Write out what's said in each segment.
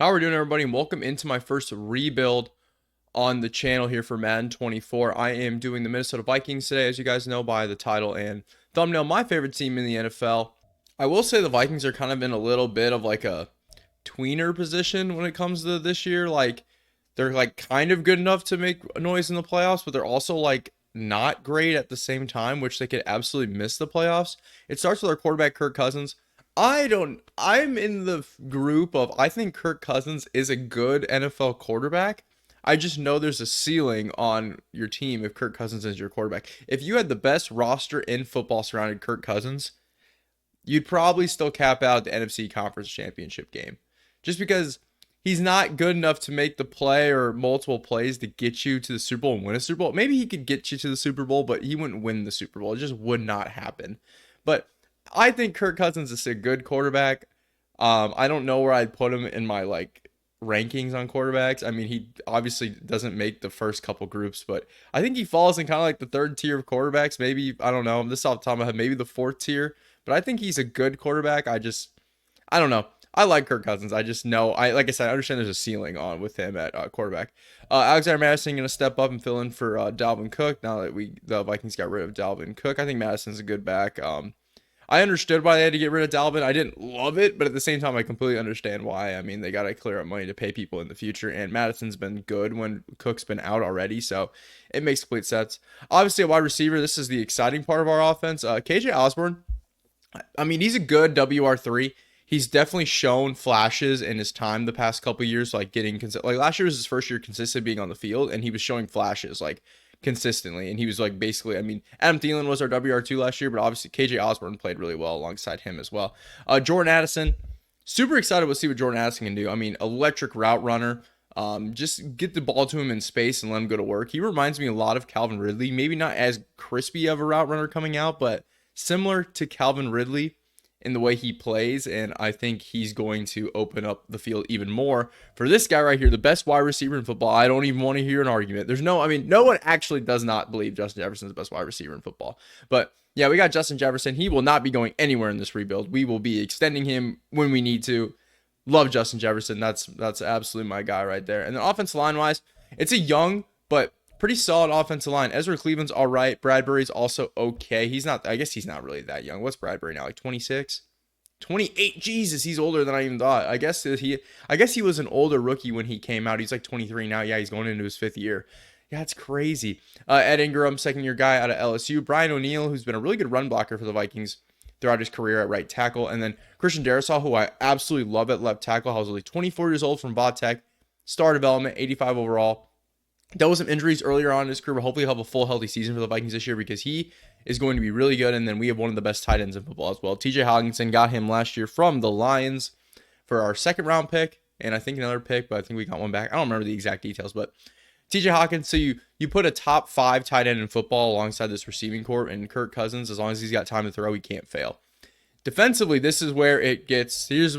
How are we doing, everybody? And welcome into my first rebuild on the channel here for Madden 24. I am doing the Minnesota Vikings today, as you guys know by the title and thumbnail, my favorite team in the NFL. I will say the Vikings are kind of in a little bit of like a tweener position when it comes to this year. Like, they're like kind of good enough to make a noise in the playoffs, but they're also like not great at the same time, which they could absolutely miss the playoffs. It starts with our quarterback, Kirk Cousins. I'm in the group of, I think Kirk Cousins is a good NFL quarterback. I just know there's a ceiling on your team if Kirk Cousins is your quarterback. If you had the best roster in football surrounding Kirk Cousins, you'd probably still cap out the NFC Conference Championship game. Just because he's not good enough to make the play or multiple plays to get you to the Super Bowl and win a Super Bowl. Maybe he could get you to the Super Bowl, but he wouldn't win the Super Bowl. It just would not happen. But I think Kirk Cousins is a good quarterback. I don't know where I'd put him in my like rankings on quarterbacks. I mean, he obviously doesn't make the first couple groups, but I think he falls in kind of like the third tier of quarterbacks. Maybe, I don't know, this off the top of my head, maybe the fourth tier. But I think he's a good quarterback. I don't know. I like Kirk Cousins. I just know, like I said, I understand there's a ceiling on with him at quarterback. Alexander Madison going to step up and fill in for Dalvin Cook now that the Vikings got rid of Dalvin Cook. I think Madison's a good back. I understood why they had to get rid of Dalvin. I didn't love it, but at the same time, I completely understand why. I mean, they got to clear up money to pay people in the future, and Madison's been good when Cook's been out already, so it makes complete sense. Obviously, a wide receiver, this is the exciting part of our offense. KJ Osborne, I mean, he's a good WR3. He's definitely shown flashes in his time the past couple years, like like last year was his first year consistent being on the field, and he was showing flashes like consistently. And he was like basically, I mean, Adam Thielen was our WR2 last year, but obviously KJ Osborne played really well alongside him as well. Jordan Addison, super excited to see what Jordan Addison can do. I mean, electric route runner. Just get the ball to him in space and let him go to work. He reminds me a lot of Calvin Ridley. Maybe not as crispy of a route runner coming out, but similar to Calvin Ridley in the way he plays, and I think he's going to open up the field even more for this guy right here, the best wide receiver in football. I don't even want to hear an argument. No one actually does not believe Justin Jefferson's the best wide receiver in football. But yeah, we got Justin Jefferson. He will not be going anywhere in this rebuild. We will be extending him when we need to. Love Justin Jefferson. That's absolutely my guy right there. And then offensive line wise, it's a young but pretty solid offensive line. Ezra Cleveland's all right. Bradbury's also okay. I guess he's not really that young. What's Bradbury now? Like 26? 28. Jesus, he's older than I even thought. I guess he was an older rookie when he came out. He's like 23 now. Yeah, he's going into his fifth year. Yeah, it's crazy. Ed Ingram, second year guy out of LSU. Brian O'Neill, who's been a really good run blocker for the Vikings throughout his career at right tackle. And then Christian Darrisaw, who I absolutely love at left tackle. I was only 24 years old from Tech. Star development, 85 overall. Dealt with some injuries earlier on in his career, but hopefully he'll have a full healthy season for the Vikings this year because he is going to be really good. And then we have one of the best tight ends in football as well. TJ Hawkinson, got him last year from the Lions for our second round pick, and I think another pick, but I think we got one back. I don't remember the exact details, but TJ Hawkins, so you put a top 5 tight end in football alongside this receiving corps, and Kirk Cousins, as long as he's got time to throw, he can't fail. Defensively, here's where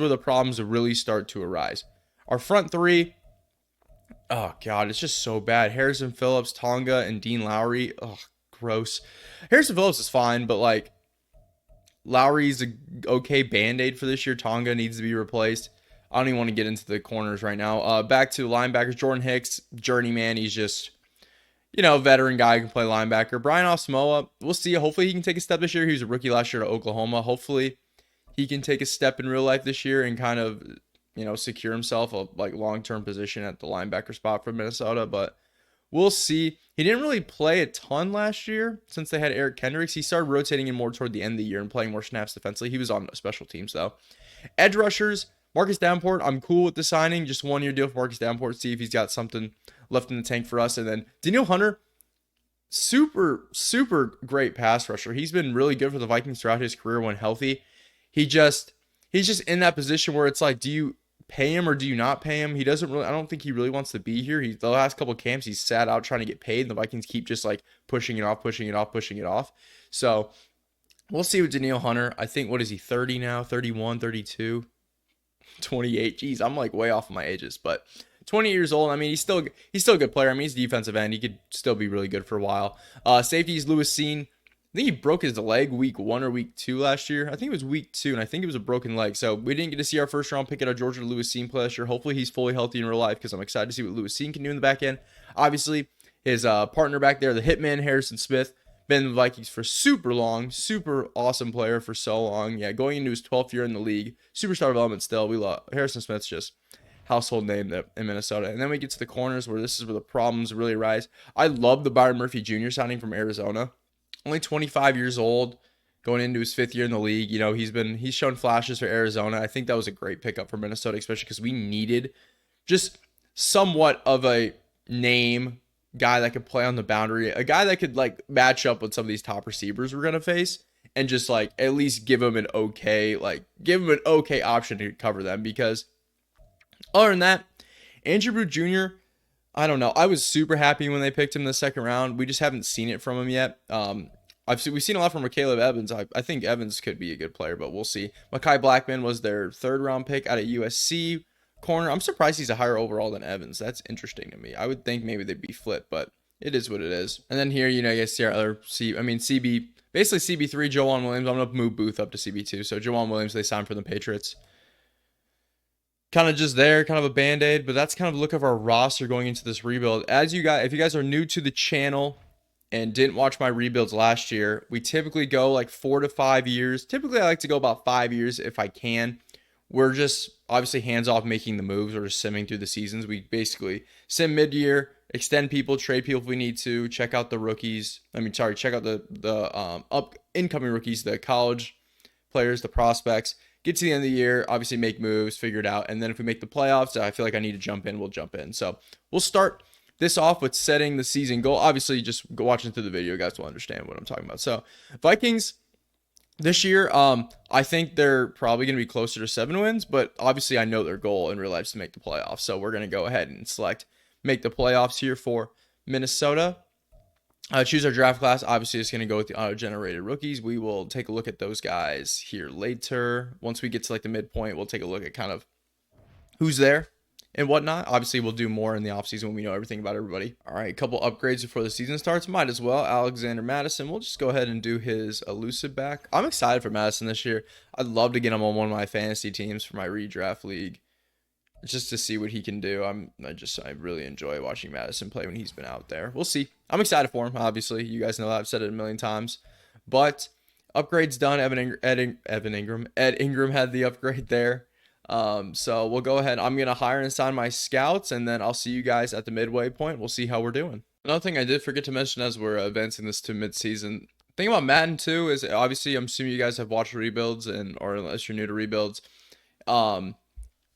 the problems really start to arise. Our front three, oh God, it's just so bad. Harrison Phillips, Tonga, and Dean Lowry. Oh, gross. Harrison Phillips is fine, but like Lowry's a okay band-aid for this year. Tonga needs to be replaced. I don't even want to get into the corners right now. Back to linebackers. Jordan Hicks, journeyman. He's just, veteran guy who can play linebacker. Brian Osmoa, we'll see. Hopefully he can take a step this year. He was a rookie last year at Oklahoma. Hopefully he can take a step in real life this year and kind of, secure himself a like long-term position at the linebacker spot for Minnesota. But we'll see. He didn't really play a ton last year since they had Eric Kendricks. He started rotating in more toward the end of the year and playing more snaps defensively. He was on special teams though. Edge rushers, Marcus Davenport, I'm cool with the signing. Just 1 year deal for Marcus Davenport. See if he's got something left in the tank for us. And then Danielle Hunter, super, super great pass rusher. He's been really good for the Vikings throughout his career when healthy. He's just in that position where it's like, do you pay him or do you not pay him? I don't think he really wants to be here. The last couple of camps, he's sat out trying to get paid, and the Vikings keep just like pushing it off. So we'll see with Danielle Hunter. I think, what is he, 30 now? 31, 32, 28. Jeez, I'm like way off of my ages, but 20 years old. I mean, he's still a good player. I mean, he's a defensive end. He could still be really good for a while. Safeties, Lewis Seen. I think he broke his leg week 1 or week 2 last year. I think it was week 2, and I think it was a broken leg. So we didn't get to see our first round pick at our Georgia Lewis Cine play last year. Hopefully he's fully healthy in real life because I'm excited to see what Lewis Cine can do in the back end. Obviously, his partner back there, the Hitman Harrison Smith, been in the Vikings for super long, super awesome player for so long. Yeah, going into his 12th year in the league, superstar development still. We love Harrison Smith's just household name in Minnesota. And then we get to the corners where this is where the problems really rise. I love the Byron Murphy Jr. signing from Arizona. Only 25 years old, going into his 5th year in the league. You know, he's shown flashes for Arizona. I think that was a great pickup for Minnesota, especially because we needed just somewhat of a name guy that could play on the boundary, a guy that could like match up with some of these top receivers we're gonna face, and just like at least give him an okay option to cover them. Because other than that, Andrew Brew Jr., I don't know. I was super happy when they picked him in the second round. We just haven't seen it from him yet. We've seen a lot from Caleb Evans. I think Evans could be a good player, but we'll see. Mekhi Blackman was their 3rd round pick out of USC corner. I'm surprised he's a higher overall than Evans. That's interesting to me. I would think maybe they'd be flipped, but it is what it is. And then here, you know, you guys see our other basically CB3, Jawan Williams. I'm gonna move Booth up to CB2. So Jawan Williams, they signed for the Patriots. Kind of just there, kind of a band-aid, but that's kind of the look of our roster going into this rebuild. If you guys are new to the channel and didn't watch my rebuilds last year, we typically go like 4 to 5 years. Typically, I like to go about 5 years if I can. We're just obviously hands off making the moves. We're just simming through the seasons. We basically sim mid-year, extend people, trade people if we need to, check out the rookies. Check out the incoming rookies, the college players, the prospects. Get to the end of the year, obviously make moves, figure it out. And then if we make the playoffs, I feel like I need to jump in, we'll jump in. So we'll start this off with setting the season goal. Obviously, just go watching through the video, you guys will understand what I'm talking about. So Vikings this year, I think they're probably going to be closer to 7 wins, but obviously I know their goal in real life is to make the playoffs. So we're going to go ahead and select make the playoffs here for Minnesota. Choose our draft class. Obviously, it's going to go with the auto-generated rookies. We will take a look at those guys here later. Once we get to like the midpoint, we'll take a look at kind of who's there and whatnot. Obviously, we'll do more in the offseason when we know everything about everybody. All right, a couple upgrades before the season starts. Might as well. Alexander Madison. We'll just go ahead and do his elusive back. I'm excited for Madison this year. I'd love to get him on one of my fantasy teams for my redraft league, just to see what he can do. I really enjoy watching Madison play when he's been out there. We'll see. I'm excited for him, obviously. You guys know that. I've said it a million times. But upgrades done. Ed Ingram had the upgrade there. So we'll go ahead. I'm going to hire and sign my scouts, and then I'll see you guys at the midway point. We'll see how we're doing. Another thing I did forget to mention as we're advancing this to midseason, thing about Madden too is obviously I'm assuming you guys have watched rebuilds, or unless you're new to rebuilds,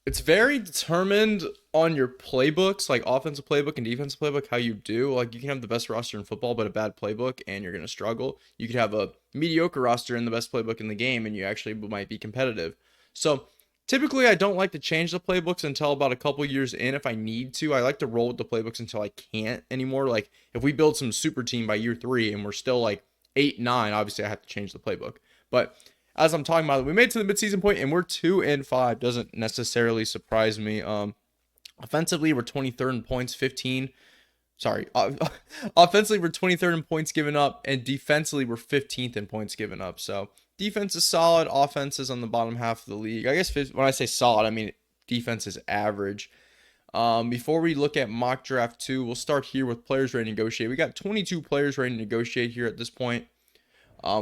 it's very determined on your playbooks, like offensive playbook and defensive playbook, how you do. Like you can have the best roster in football, but a bad playbook, and you're going to struggle. You could have a mediocre roster and the best playbook in the game, and you actually might be competitive. So typically, I don't like to change the playbooks until about a couple years in if I need to. I like to roll with the playbooks until I can't anymore. Like if we build some super team by year 3 and we're still like 8, 9, obviously I have to change the playbook. But as I'm talking about, we made it to the midseason point and we're 2-5. Doesn't necessarily surprise me. Offensively, we're 23rd in points, 15. Sorry, offensively we're 23rd in points given up, and defensively we're 15th in points given up. So defense is solid. Offense is on the bottom half of the league. I guess when I say solid, I mean defense is average. Before we look at mock draft 2, we'll start here with players ready to negotiate. We got 22 players ready to negotiate here at this point.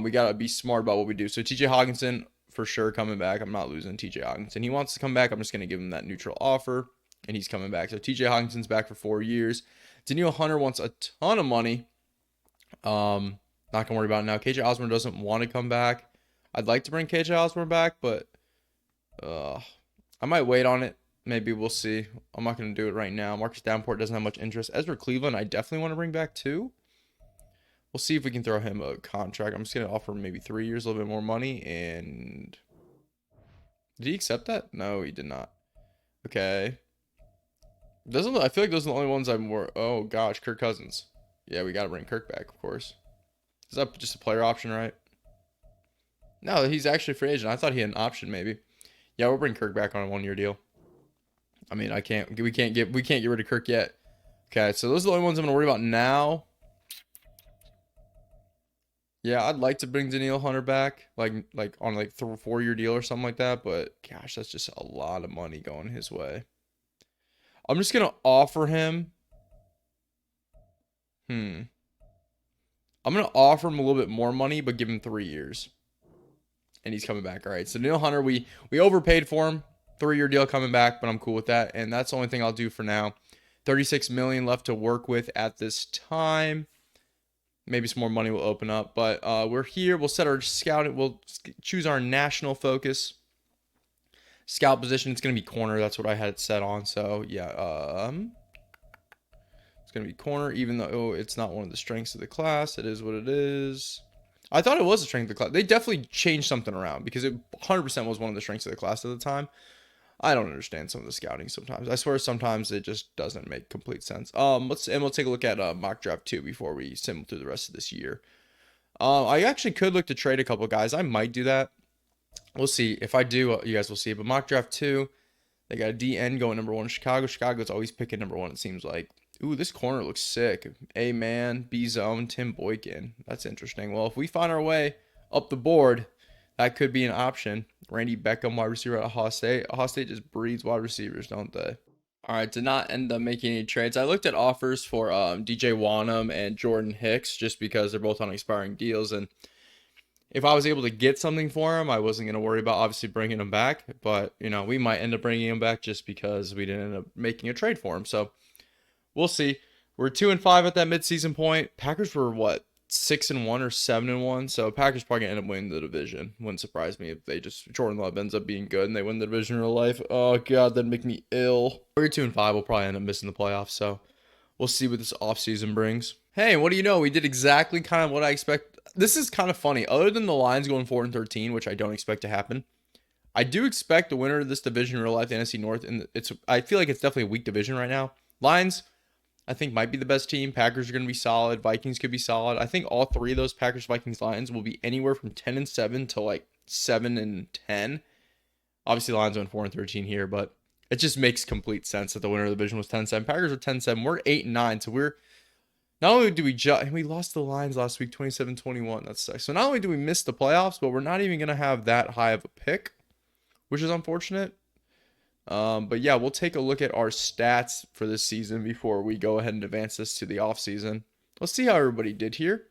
We got to be smart about what we do. So TJ Hawkinson, for sure, coming back. I'm not losing TJ Hawkinson. He wants to come back. I'm just going to give him that neutral offer, and he's coming back. So TJ Hawkinson's back for 4 years. Danielle Hunter wants a ton of money. Not going to worry about it now. KJ Osborne doesn't want to come back. I'd like to bring KJ Osborne back, but I might wait on it. Maybe we'll see. I'm not going to do it right now. Marcus Davenport doesn't have much interest. Ezra Cleveland, I definitely want to bring back too. We'll see if we can throw him a contract. I'm just going to offer him maybe 3 years, a little bit more money. And did he accept that? No, he did not. Okay. I feel like those are the only ones I'm more. Oh, gosh. Kirk Cousins. Yeah, we got to bring Kirk back, of course. Is that just a player option, right? No, he's actually a free agent. I thought he had an option, maybe. Yeah, we'll bring Kirk back on a 1-year deal. I mean, we can't get rid of Kirk yet. Okay, so those are the only ones I'm going to worry about now. Yeah, I'd like to bring Danielle Hunter back, like on like 4-year deal or something like that. But gosh, that's just a lot of money going his way. I'm just gonna offer him. Hmm. I'm gonna offer him a little bit more money, but give him 3 years, and he's coming back. All right. So Danielle Hunter, we overpaid for him. 3-year deal coming back, but I'm cool with that, and that's the only thing I'll do for now. 36 million left to work with at this time. Maybe some more money will open up, but we're here. We'll set our scouting. We'll choose our national focus. Scout position, it's going to be corner. That's what I had it set on. So, yeah, it's going to be corner, even though it's not one of the strengths of the class. It is what it is. I thought it was a strength of the class. They definitely changed something around because it 100% was one of the strengths of the class at the time. I don't understand some of the scouting sometimes. I swear sometimes it just doesn't make complete sense. We'll take a look at mock draft 2 before we sim through the rest of this year. I actually could look to trade a couple guys. I might do that. We'll see. If I do, you guys will see. But mock draft 2, they got a DN going number 1 in Chicago. Chicago's always picking number 1, it seems like. Ooh, this corner looks sick. A-man, B-zone, Tim Boykin. That's interesting. Well, if we find our way up the board, that could be an option. Randy Beckham, wide receiver at Ohio State. Ohio State just breeds wide receivers, don't they? All right, did not end up making any trades. I looked at offers for DJ Wanham and Jordan Hicks just because they're both on expiring deals. And if I was able to get something for him, I wasn't going to worry about obviously bringing him back. But, we might end up bringing him back just because we didn't end up making a trade for him. So we'll see. We're 2-5 at that midseason point. Packers were what, 6-1 or 7-1. So Packers probably gonna end up winning the division. Wouldn't surprise me if they just Jordan Love ends up being good and they win the division in real life. Oh god, that'd make me ill. We're 2-5. We'll probably end up missing the playoffs. So we'll see what this offseason brings. Hey, what do you know? We did exactly kind of what I expect. This is kind of funny. Other than the Lions going 4-13, which I don't expect to happen, I do expect the winner of this division in real life, the NFC North, and I feel like it's definitely a weak division right now. Lions, I think might be the best team. Packers are going to be solid. Vikings could be solid. I think all three of those Packers, Vikings, Lions will be anywhere from 10-7 to like 7-10. Obviously, Lions went 4-13 here, but it just makes complete sense that the winner of the division was 10-7. Packers are 10-7. We're 8-9, so we're not only do we lost the Lions last week 27-21. That sucks. So not only do we miss the playoffs, but we're not even going to have that high of a pick, which is unfortunate. But yeah, we'll take a look at our stats for this season before we go ahead and advance this to the offseason. Let's see how everybody did here.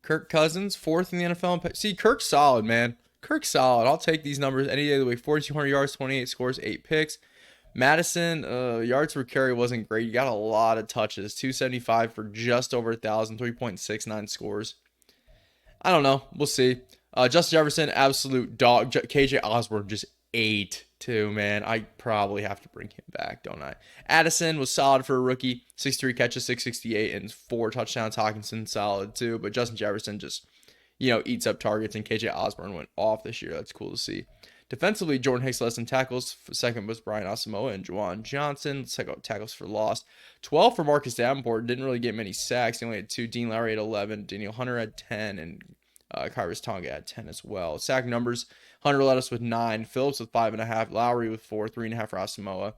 Kirk Cousins, 4th in the NFL. See, Kirk's solid, man. Kirk's solid. I'll take these numbers any day of the week. 4,200 yards, 28 scores, 8 picks. Madison, yards per carry wasn't great. You got a lot of touches. 275 for just over 1,000, 3.69 scores. I don't know. We'll see. Justin Jefferson, absolute dog. KJ Osborne just ate too, man. I probably have to bring him back, don't I? Addison was solid for a rookie. 63 catches, 668, and 4 touchdowns. Hawkinson, solid too. But Justin Jefferson just, eats up targets, and KJ Osborne went off this year. That's cool to see. Defensively, Jordan Hicks less in tackles. Second was Brian Asamoah and Juwan Johnson. Let's check out tackles for loss. 12 for Marcus Davenport. Didn't really get many sacks. He only had 2. Dean Lowry had 11. Daniel Hunter had 10. And Kyrus Tonga had 10 as well. Sack numbers, Hunter led us with 9. Phillips with 5.5. Lowry with 4. 3.5 for Asamoah.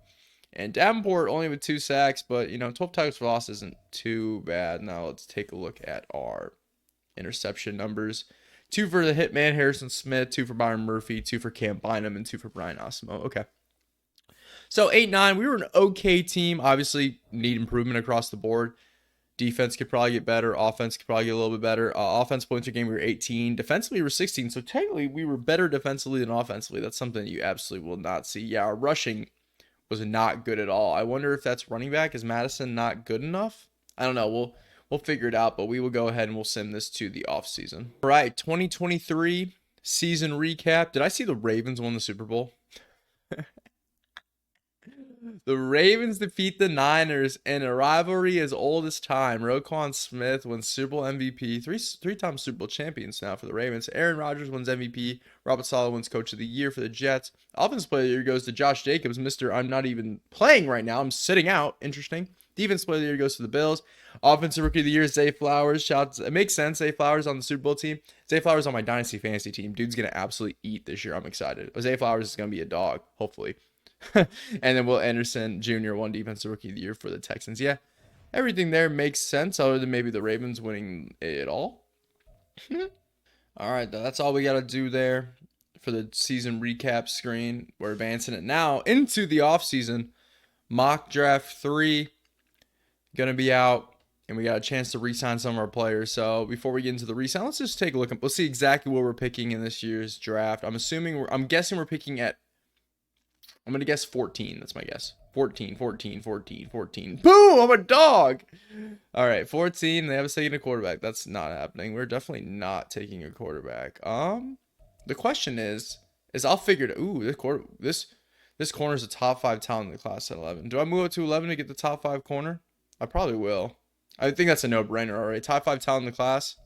And Davenport only with 2 sacks. But, 12 tackles for loss isn't too bad. Now let's take a look at our interception numbers. 2 for the hitman, Harrison Smith. 2 for Byron Murphy. 2 for Cam Bynum. And 2 for Brian Asamoah. Okay. So 8-9, we were an okay team. Obviously, need improvement across the board. Defense could probably get better. Offense could probably get a little bit better. Offense points per game, we were 18. Defensively, we were 16. So technically, we were better defensively than offensively. That's something you absolutely will not see. Yeah, our rushing was not good at all. I wonder if that's running back. Is Madison not good enough? I don't know. We'll figure it out, but we will go ahead and we'll sim this to the offseason. All right, 2023 season recap. Did I see the Ravens won the Super Bowl? The Ravens defeat the Niners in a rivalry as old as time. Roquan Smith wins Super Bowl MVP. Three-time Super Bowl champions now for the Ravens. Aaron Rodgers wins MVP. Robert Saleh wins Coach of the Year for the Jets. Offensive Player of the Year goes to Josh Jacobs. Mr. I'm not even playing right now. I'm sitting out. Interesting. Defensive Player of the Year goes to the Bills. Offensive Rookie of the Year, Zay Flowers. It makes sense. Zay Flowers on the Super Bowl team. Zay Flowers on my Dynasty Fantasy team. Dude's going to absolutely eat this year. I'm excited. Zay Flowers is going to be a dog, hopefully. And then Will Anderson Jr. won Defensive Rookie of the Year for the Texans. Yeah, everything there makes sense other than maybe the Ravens winning it all. All right, that's all we got to do there for the season recap screen. We're advancing it now into the off season. Mock draft 3 gonna be out, and we got a chance to re-sign some of our players. So before we get into the re-sign, let's just take a look. Let's see exactly what we're picking in this year's draft. I'm guessing we're picking at. I'm gonna guess 14. That's my guess. 14, 14, 14, 14. Boom! I'm a dog. All right, 14. They have us taking a quarterback. That's not happening. We're definitely not taking a quarterback. The question is I'll figure it. Ooh, this corner is a top 5 talent in the class at 11. Do I move up to 11 to get the top 5 corner? I probably will. I think that's a no-brainer already. Top 5 talent in the class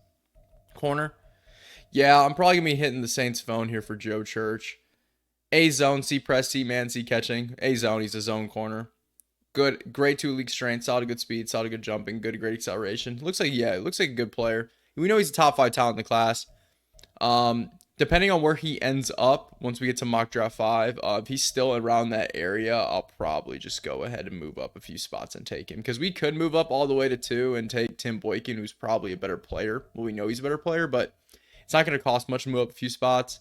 corner. Yeah, I'm probably gonna be hitting the Saints phone here for Joe Church. A zone, C press, C man, C catching. A zone, he's a zone corner. Good, great 2 league strength, solid good speed, solid good jumping, great acceleration. Looks like it looks like a good player. We know he's a top 5 talent in the class. Depending on where he ends up once we get to mock draft 5, if he's still around that area, I'll probably just go ahead and move up a few spots and take him, because we could move up all the way to 2 and take Tim Boykin, who's probably a better player. Well, we know he's a better player, but it's not going to cost much to move up a few spots.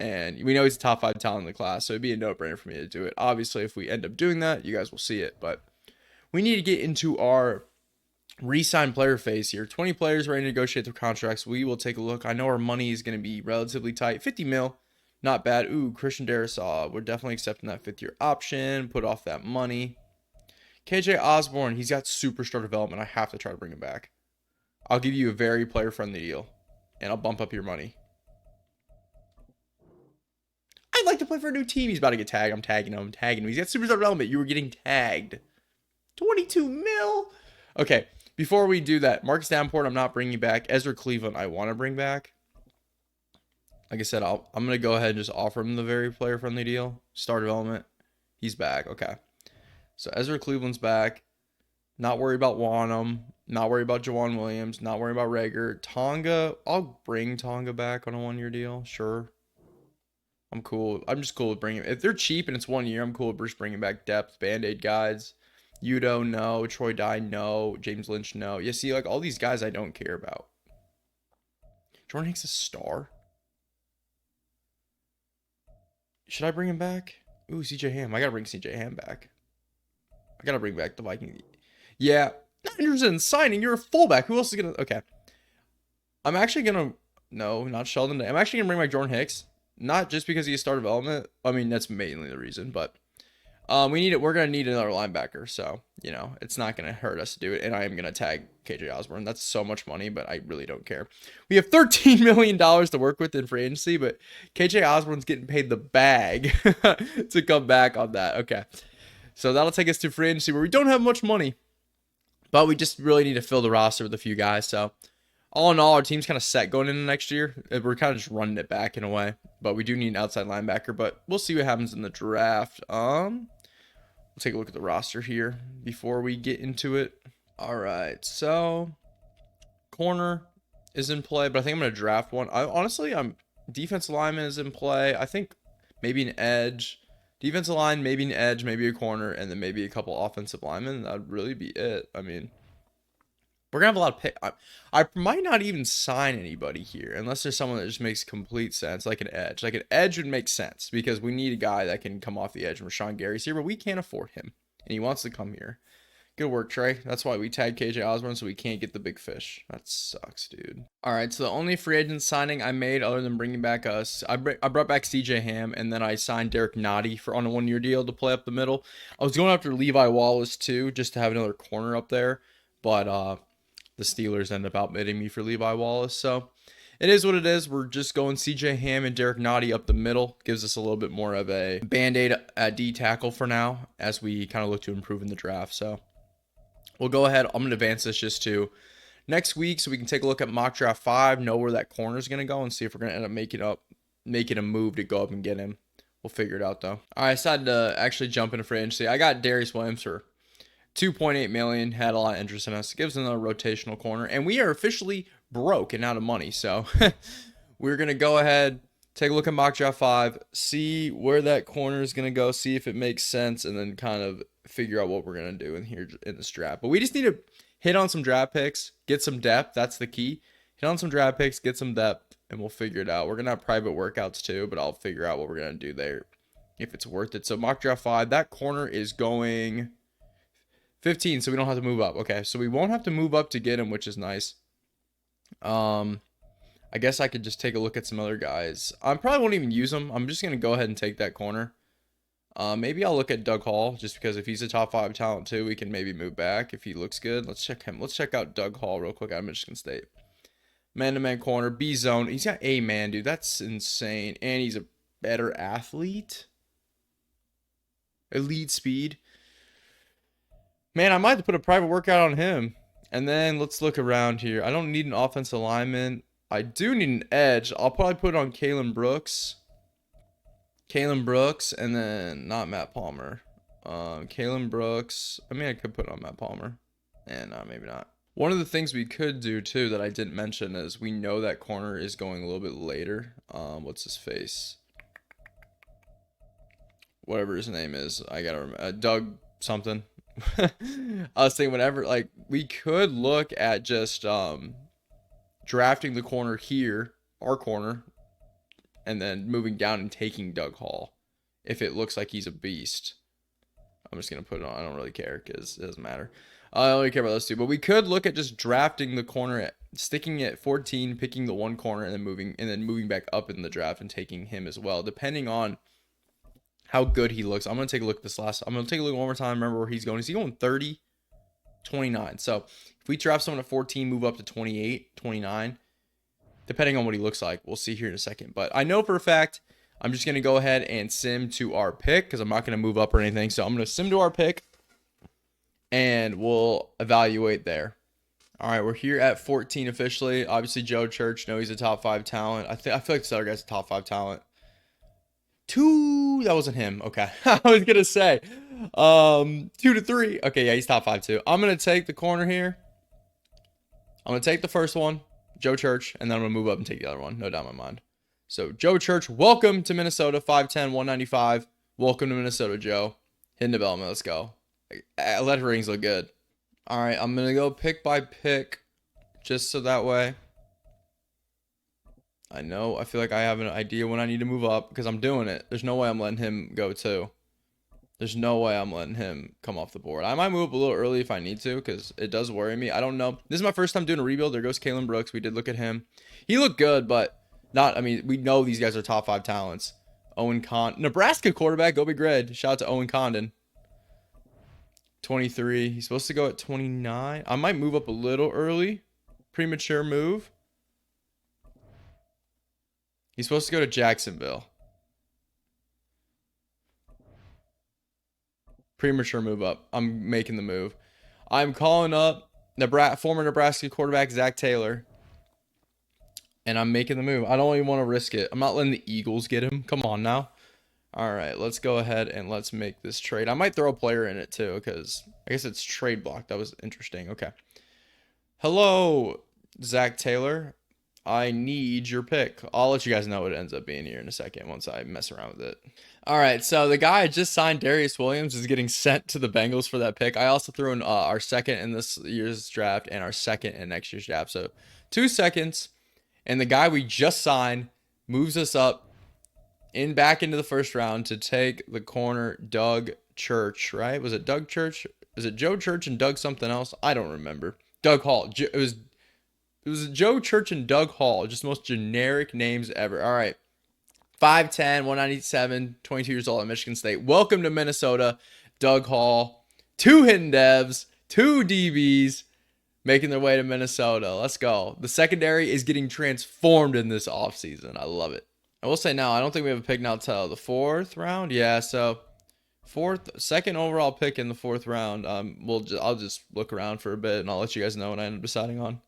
And we know he's a top 5 talent in the class, so it'd be a no-brainer for me to do it. Obviously, if we end up doing that, you guys will see it. But we need to get into our re-sign player phase here. 20 players ready to negotiate their contracts. We will take a look. I know our money is going to be relatively tight. 50 mil, not bad. Ooh, Christian Darrisaw. We're definitely accepting that 5th-year option. Put off that money. KJ Osborne, he's got superstar development. I have to try to bring him back. I'll give you a very player-friendly deal, and I'll bump up your money. I'd like to play for a new team. He's about to get tagged. I'm tagging him. He's got superstar development. You were getting tagged. 22 mil. Okay, before we do that, Marcus Davenport, I'm not bringing back. Ezra Cleveland, I want to bring back. Like I said, I'm going to go ahead and just offer him the very player-friendly deal. Star development. He's back. Okay. So Ezra Cleveland's back. Not worried about Wanham. Not worried about Jawan Williams. Not worried about Rager. Tonga, I'll bring Tonga back on a 1-year deal. Sure. I'm cool. I'm just cool with bringing. If they're cheap and it's 1 year, I'm cool with just bringing back depth, Band-Aid guys. Udo, no. Troy Dye, no. James Lynch, no. You see, like, all these guys I don't care about. Jordan Hicks a star? Should I bring him back? Ooh, CJ Ham. I gotta bring CJ Ham back. I gotta bring back the Vikings. Yeah. Not interested in signing. You're a fullback. Who else is gonna... Okay. I'm actually gonna... No, not Sheldon. I'm actually gonna bring back Jordan Hicks. Not just because he's star development. I mean, that's mainly the reason, but we're gonna need another linebacker, so you know it's not gonna hurt us to do it. And I am gonna tag KJ Osborne. That's so much money, but I really don't care. We have $13 million to work with in free agency, but KJ Osborne's getting paid the bag to come back on that. Okay, so that'll take us to free agency where we don't have much money, but we just really need to fill the roster with a few guys. So all in all, our team's kind of set going into next year. We're kind of just running it back in a way, but we do need an outside linebacker. But we'll see what happens in the draft. We'll take a look at the roster here before we get into it. All right, so corner is in play, but I think I'm gonna draft one. I'm defensive lineman is in play. I think maybe an edge, defensive line, maybe an edge, maybe a corner, and then maybe a couple offensive linemen. That'd really be it. I mean, we're gonna have a lot of pick. I might not even sign anybody here unless there's someone that just makes complete sense, like an edge. Like an edge would make sense because we need a guy that can come off the edge. And Rashawn Gary's here, but we can't afford him, and he wants to come here. Good work, Trey. That's why we tagged KJ Osborne so we can't get the big fish. That sucks, dude. All right, so the only free agent signing I made other than bringing back us, I brought back CJ Ham, and then I signed Derek Nottie on a 1-year deal to play up the middle. I was going after Levi Wallace too, just to have another corner up there, but the Steelers end up outbidding me for Levi Wallace. So it is what it is. We're just going CJ Ham and Derek Nottie up the middle. Gives us a little bit more of a Band-Aid at D tackle for now as we kind of look to improve in the draft. So we'll go ahead. I'm going to advance this just to next week so we can take a look at mock draft 5, know where that corner is going to go, and see if we're going to end up making a move to go up and get him. We'll figure it out, though. All right, I decided to actually jump into free agency. I got Darius Williams for $2.8 million, had a lot of interest in us. Gives us another rotational corner, and we are officially broke and out of money. So we're gonna go ahead, take a look at mock draft 5, see where that corner is gonna go, see if it makes sense, and then kind of figure out what we're gonna do in here in this draft. But we just need to hit on some draft picks, get some depth. That's the key. hit on some draft picks, get some depth, and we'll figure it out. We're gonna have private workouts too, but I'll figure out what we're gonna do there if it's worth it. So mock draft 5, that corner is going 15, so we don't have to move up. Okay, so we won't have to move up to get him, which is nice. I guess I could just take a look at some other guys. I probably won't even use them. I'm just gonna go ahead and take that corner. Maybe I'll look at Doug Hall, just because if he's a top 5 talent too, we can maybe move back if he looks good. Let's check him. Let's check out Doug Hall real quick out of Michigan State. Man-to-man corner, B zone. He's got A-man, dude. That's insane. And he's a better athlete. Elite speed. Man, I might have to put a private workout on him. And then let's look around here. I don't need an offensive lineman. I do need an edge. I'll probably put it on Kalen Brooks. Kalen Brooks, and then not Matt Palmer. Kalen Brooks. I mean, I could put it on Matt Palmer. And maybe not. One of the things we could do too that I didn't mention is we know that corner is going a little bit later. What's his face? Whatever his name is. I gotta remember. Doug something. I was thinking whenever, like, we could look at just drafting the corner here, our corner, and then moving down and taking Doug Hall if it looks like he's a beast. I'm just gonna put it on. I don't really care because it doesn't matter. I don't really care about those two, but we could look at just drafting the corner, sticking at 14, picking the one corner, and then moving back up in the draft and taking him as well, depending on how good he looks. I'm gonna take a look at this last. I'm gonna take a look one more time. Remember where he's going. Is he going 30, 29? So if we draft someone at 14, move up to 28, 29, depending on what he looks like, we'll see here in a second. But I know for a fact I'm just gonna go ahead and sim to our pick because I'm not gonna move up or anything. So I'm gonna sim to our pick. And we'll evaluate there. All right, we're here at 14 officially. Obviously, Joe Church, he's a top 5 talent. I feel like this other guy's a top 5 talent. 2, that wasn't him. Okay, I was gonna say 2 to 3. Okay, yeah, he's top 5 too. I'm gonna take the corner here. I'm gonna take the first one, Joe Church, and then I'm gonna move up and take the other one. No doubt in my mind. So Joe Church, welcome to Minnesota. 5'10", 195. Welcome to Minnesota, Joe. Hitting development. Let's go. Letterings look good. All right, I'm gonna go pick by pick, just so that way I feel like I have an idea when I need to move up because I'm doing it. There's no way I'm letting him go too. There's no way I'm letting him come off the board. I might move up a little early if I need to because it does worry me. I don't know. This is my first time doing a rebuild. There goes Kalen Brooks. We did look at him. He looked good, but not. I mean, we know these guys are top 5 talents. Owen Condon, Nebraska quarterback. Go Big Red. Shout out to Owen Condon. 23. He's supposed to go at 29. I might move up a little early. Premature move. He's supposed to go to Jacksonville. Premature move up. I'm making the move. I'm calling up former Nebraska quarterback Zach Taylor. And I'm making the move. I don't even want to risk it. I'm not letting the Eagles get him. Come on now. All right, let's go ahead and let's make this trade. I might throw a player in it too because I guess it's trade block. That was interesting. Okay. Hello, Zach Taylor. I need your pick. I'll let you guys know what it ends up being here in a second once I mess around with it. All right, so the guy I just signed, Darius Williams, is getting sent to the Bengals for that pick. I also threw in our second in this year's draft and our second in next year's draft. So 2 seconds, and the guy we just signed moves us up back into the first round to take the corner Doug Church, right? Was it Doug Church? Is it Joe Church and Doug something else? I don't remember. Doug Hall. It was Joe Church and Doug Hall. Just most generic names ever. All right. 5'10", 197, 22 years old at Michigan State. Welcome to Minnesota, Doug Hall. 2 hidden devs, 2 DBs making their way to Minnesota. Let's go. The secondary is getting transformed in this offseason. I love it. I will say now, I don't think we have a pick now till the 4th round. Yeah, so second overall pick in the 4th round. I'll just look around for a bit and I'll let you guys know what I end up deciding on.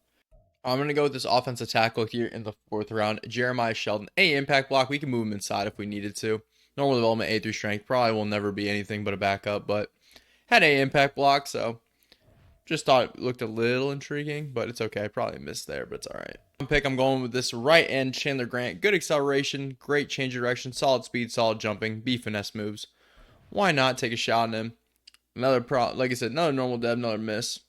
I'm going to go with this offensive tackle here in the 4th round. Jeremiah Sheldon. A impact block. We can move him inside if we needed to. Normal development, A through strength. Probably will never be anything but a backup, but had A impact block, so just thought it looked a little intriguing, but it's okay. Probably missed there, but it's all right. I'm going with this right end, Chandler Grant. Good acceleration, great change of direction, solid speed, solid jumping, B finesse moves. Why not take a shot on him? Like I said, another normal dev, another miss.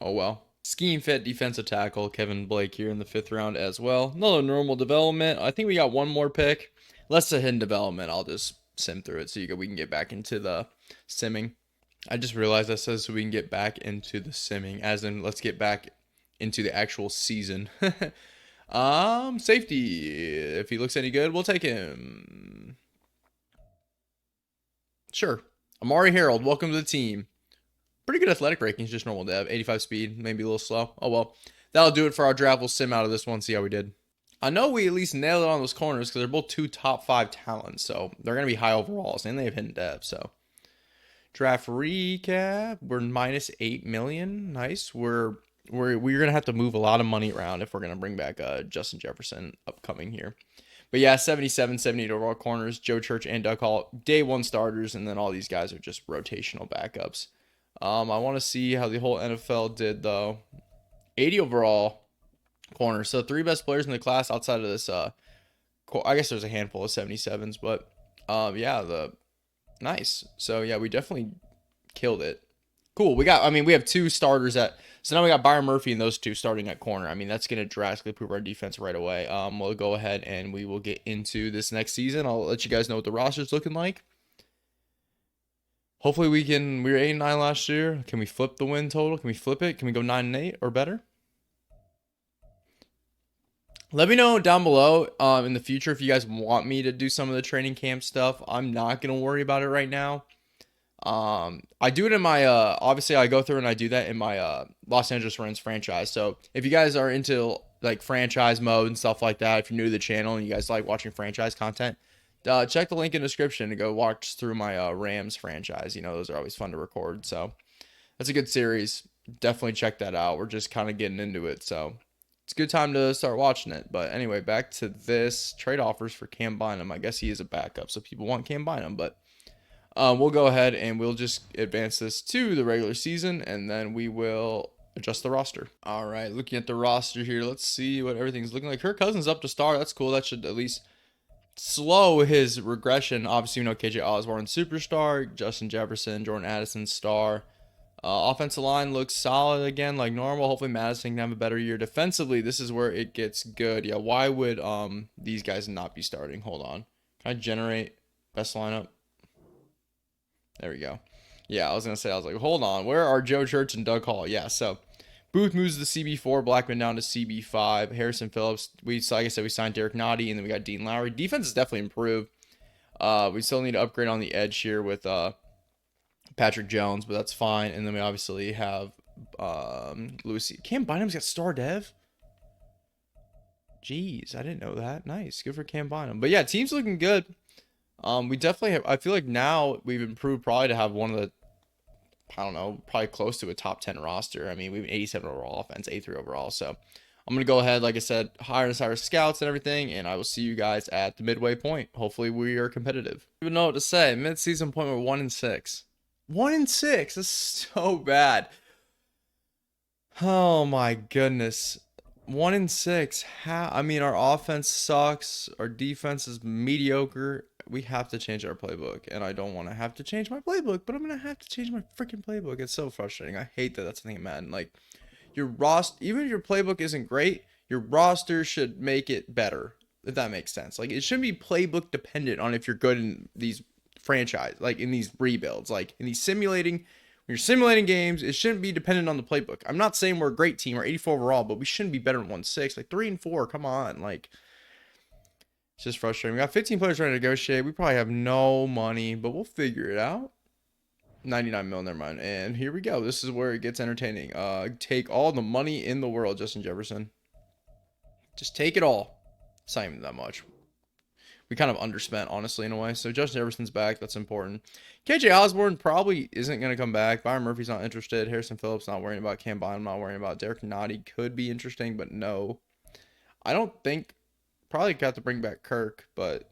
Oh well. Scheme fit defensive tackle Kevin Blake here in the 5th round as well. Another normal development. I think we got one more pick. Less a hidden development. I'll just sim through it so we can get back into the simming. I just realized that says so we can get back into the simming, as in let's get back into the actual season. Safety. If he looks any good, we'll take him. Sure. Amari Harold, welcome to the team. Pretty good athletic rankings, just normal dev. 85 speed, maybe a little slow. Oh well. That'll do it for our draft. We'll sim out of this one, see how we did. I know we at least nailed it on those corners because they're both two top 5 talents, so they're going to be high overalls, and they have hidden depth, so. Draft recap. We're minus 8 million. Nice. We're gonna have to move a lot of money around if we're gonna bring back Justin Jefferson upcoming here. But yeah, 77, 78 overall corners. Joe Church and Doug Hall, day 1 starters, and then all these guys are just rotational backups. I want to see how the whole NFL did though. 80 overall corners. So 3 best players in the class outside of this. I guess there's a handful of 77s, but yeah, nice. So yeah, we definitely killed it. Cool. We have 2 starters so now we got Byron Murphy and those 2 starting at corner. I mean, that's going to drastically improve our defense right away. We'll go ahead and we will get into this next season. I'll let you guys know what the roster's looking like. Hopefully we were 8-9 last year. Can we flip the win total? Can we flip it? Can we go 9-8 or better? Let me know down below in the future if you guys want me to do some of the training camp stuff. I'm not going to worry about it right now. I do it in my, obviously I go through and I do that in my, Los Angeles Rams franchise. So if you guys are into like franchise mode and stuff like that, if you're new to the channel and you guys like watching franchise content, check the link in the description to go watch through my, Rams franchise. You know, those are always fun to record. So that's a good series. Definitely check that out. We're just kind of getting into it. So it's a good time to start watching it. But anyway, back to this trade offers for Cam Bynum. I guess he is a backup, so people want Cam Bynum, but we'll go ahead and we'll just advance this to the regular season, and then we will adjust the roster. All right, looking at the roster here, let's see what everything's looking like. Kirk Cousins up to star. That's cool. That should at least slow his regression. Obviously, we know KJ Osborne superstar, Justin Jefferson, Jordan Addison star. Offensive line looks solid again, like normal. Hopefully Madison can have a better year. Defensively, this is where it gets good. Yeah, why would these guys not be starting? Hold on. Can I generate best lineup? There we go. Yeah, I was going to say, I was like, hold on. Where are Joe Church and Doug Hall? Yeah, so Booth moves to CB4, Blackman down to CB5, Harrison Phillips. Like I said, we signed Derek Nottie, and then we got Dean Lowry. Defense has definitely improved. We still need to upgrade on the edge here with Patrick Jones, but that's fine. And then we obviously have Louis. Cam Bynum's got star dev. Jeez, I didn't know that. Nice. Good for Cam Bynum. But yeah, team's looking good. We definitely have, I feel like now we've improved probably to have one of the, I don't know, probably close to a top 10 roster. I mean, we have 87 overall offense, 83 overall. So I'm going to go ahead, like I said, hire and hire scouts and everything, and I will see you guys at the midway point. Hopefully we are competitive. I don't even know what to say. Mid-season point, we're 1-6. 1-6. That's so bad. Oh my goodness. 1-6. How? I mean, our offense sucks. Our defense is mediocre. We have to change our playbook, and I don't want to have to change my playbook, but I'm gonna have to change my freaking playbook. It's so frustrating. I hate that. That's the thing, Madden. Like, your roster, even if your playbook isn't great, your roster should make it better. If that makes sense. Like, it shouldn't be playbook dependent on if you're good in these franchise, like in these rebuilds, like in these simulating. When you're simulating games, it shouldn't be dependent on the playbook. I'm not saying we're a great team or 84 overall, but we shouldn't be better than 1-6. Like 3-4, come on. Like, it's just frustrating. We got 15 players trying to negotiate. We probably have no money, but we'll figure it out. 99 mil, never mind. And here we go. This is where it gets entertaining. Take all the money in the world, Justin Jefferson. Just take it all. It's not even that much. We kind of underspent, honestly, in a way. So Justin Jefferson's back. That's important. KJ Osborne probably isn't going to come back. Byron Murphy's not interested. Harrison Phillips not worrying about. Cam Bynum not worrying about. Derek Nottie could be interesting, but no. I don't think. Probably got to bring back Kirk, but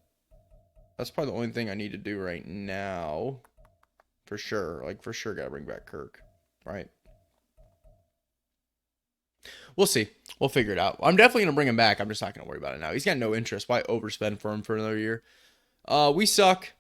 that's probably the only thing I need to do right now. For sure. Like, for sure got to bring back Kirk. Right? We'll see. We'll figure it out. I'm definitely going to bring him back. I'm just not going to worry about it now. He's got no interest. Why overspend for him for another year? We suck.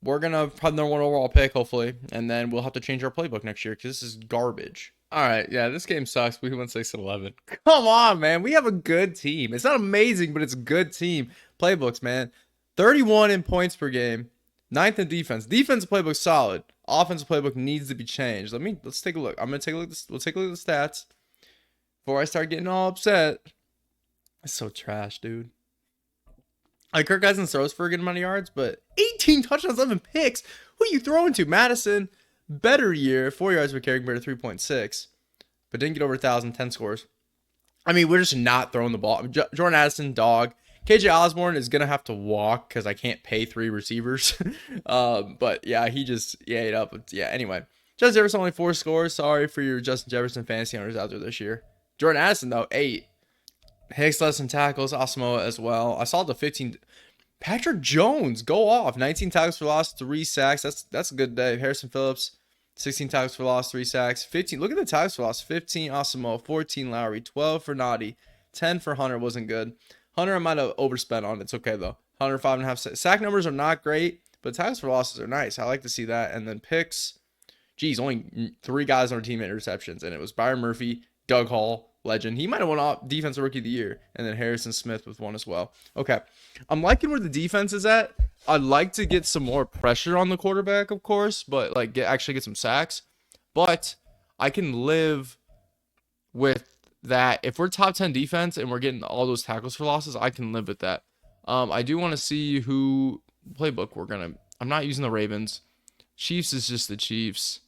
We're going to have the number 1 overall pick, hopefully. And then we'll have to change our playbook next year because this is garbage. All right, yeah, this game sucks. We went 6-11. Come on, man. We have a good team. It's not amazing, but it's a good team. Playbooks, man. 31 in points per game. Ninth in defense. Defense playbook solid. Offensive playbook needs to be changed. Let's take a look. I'm gonna take a look. We'll take a look at the stats before I start getting all upset. It's so trash, dude. Like Kirk Cousins throws for a good amount of yards, but 18 touchdowns, 11 picks. Who are you throwing to? Madison, better year, 4 yards per carry compared to 3.6, but didn't get over 1,000, 10 scores. I mean, we're just not throwing the ball. Jordan Addison, dog. KJ Osborne is going to have to walk because I can't pay 3 receivers. But yeah, he just ate up. Yeah, anyway. Justin Jefferson only 4 scores. Sorry for your Justin Jefferson fantasy owners out there this year. Jordan Addison, though, 8. Hicks less than tackles. Asamoah as well. I saw the 15. Patrick Jones, go off. 19 tackles for loss, 3 sacks. That's a good day. Harrison Phillips, 16 tackles for loss, 3 sacks. 15. Look at the tackles for loss. 15 Asamoah, 14 Lowry, 12 for Noddy, 10 for Hunter. Wasn't good. Hunter I might have overspent on. It's okay though. Hunter 5.5 sack numbers are not great, but tackles for losses are nice. I like to see that. And then picks. Geez, only 3 guys on our team at interceptions, and it was Byron Murphy, Doug Hall, legend. He might have won off defensive rookie of the year, and then Harrison Smith with one as well. Okay, I'm liking where the defense is at. I'd like to get some more pressure on the quarterback, of course, but like actually get some sacks. But I can live with that. If we're top 10 defense and we're getting all those tackles for losses, I can live with that. I do want to see who playbook we're gonna. I'm not using the Ravens. Chiefs is just the Chiefs.